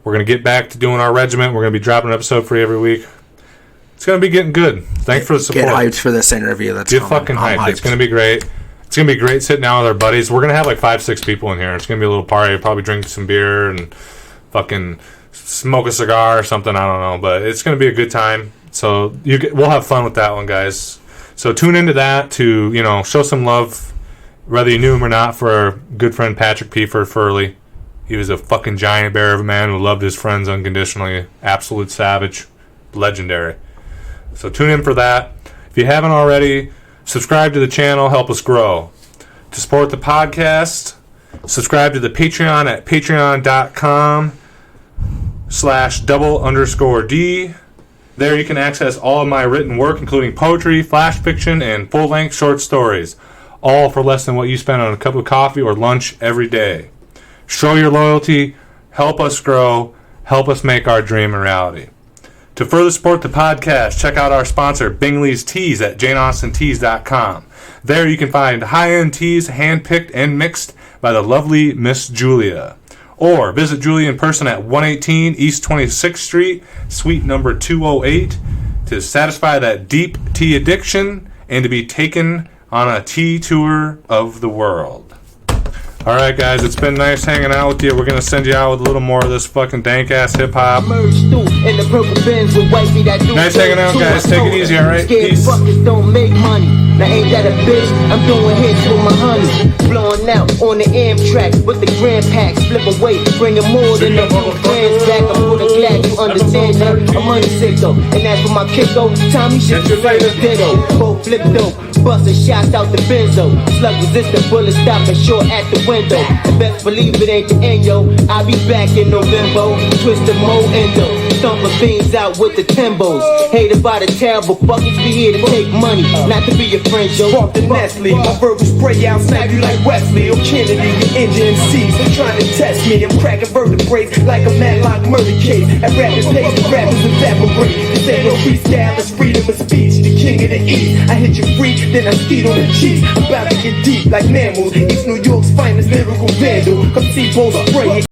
We're going to get back to doing our regiment. We're going to be dropping an episode for you every week. It's going to be getting good. Thanks for the support. Get hyped for this interview. Get fucking hyped. It's going to be great. It's going to be great sitting down with our buddies. We're going to have like 5-6 people in here. It's going to be a little party. Probably drink some beer and fucking smoke a cigar or something. I don't know. But it's going to be a good time. So we'll have fun with that one, guys. So tune into that to, show some love, whether you knew him or not, for our good friend Patrick P. Furley. He was a fucking giant bear of a man who loved his friends unconditionally. Absolute savage. Legendary. So tune in for that. If you haven't already, subscribe to the channel. Help us grow. To support the podcast, subscribe to the Patreon at patreon.com/double_D. There you can access all of my written work, including poetry, flash fiction, and full-length short stories. All for less than what you spend on a cup of coffee or lunch every day. Show your loyalty, help us grow, help us make our dream a reality. To further support the podcast, check out our sponsor, Bingley's Teas at janeaustinteas.com. There you can find high-end teas handpicked and mixed by the lovely Miss Julia. Or visit Julia in person at 118 East 26th Street, suite number 208, to satisfy that deep tea addiction and to be taken on a tea tour of the world. All right, guys, it's been nice hanging out with you. We're going to send you out with a little more of this fucking dank-ass hip-hop. Nice hanging out, guys. Take it easy, all right? Peace. Don't make money. Now ain't that a bitch? I'm doing hits with my honey. Blowing out on the Amtrak with the grand packs. Flip away, bringing more than a few friends back. I'm more than glad you understand that. I'm money sick, though. And that's for my kicko. Tommy shit the right of ditto. Both flip dope. Busting shots out the benzo. Slug resistant, bullet stopping short at the window. And best believe it ain't the end, yo. I'll be back in November. Twisted mo endo. Thumping beans out with the Timbos. Hated by the terrible fuckers, be here to take money, not to be your friend, yo. Fuck the Nestle, my verbal spray out, snap you like Wesley or Kennedy. Your engine C's trying to test me. I'm cracking vertebrae like a Matlock murder case. At rapid pace, the rappers evaporate. This ain't no freestyle, it's freedom of speech. The king of the East. I hit you free, then I skeet on the cheeks. I'm about to get deep like mammals. East New York's finest lyrical vandal. Come see both spray.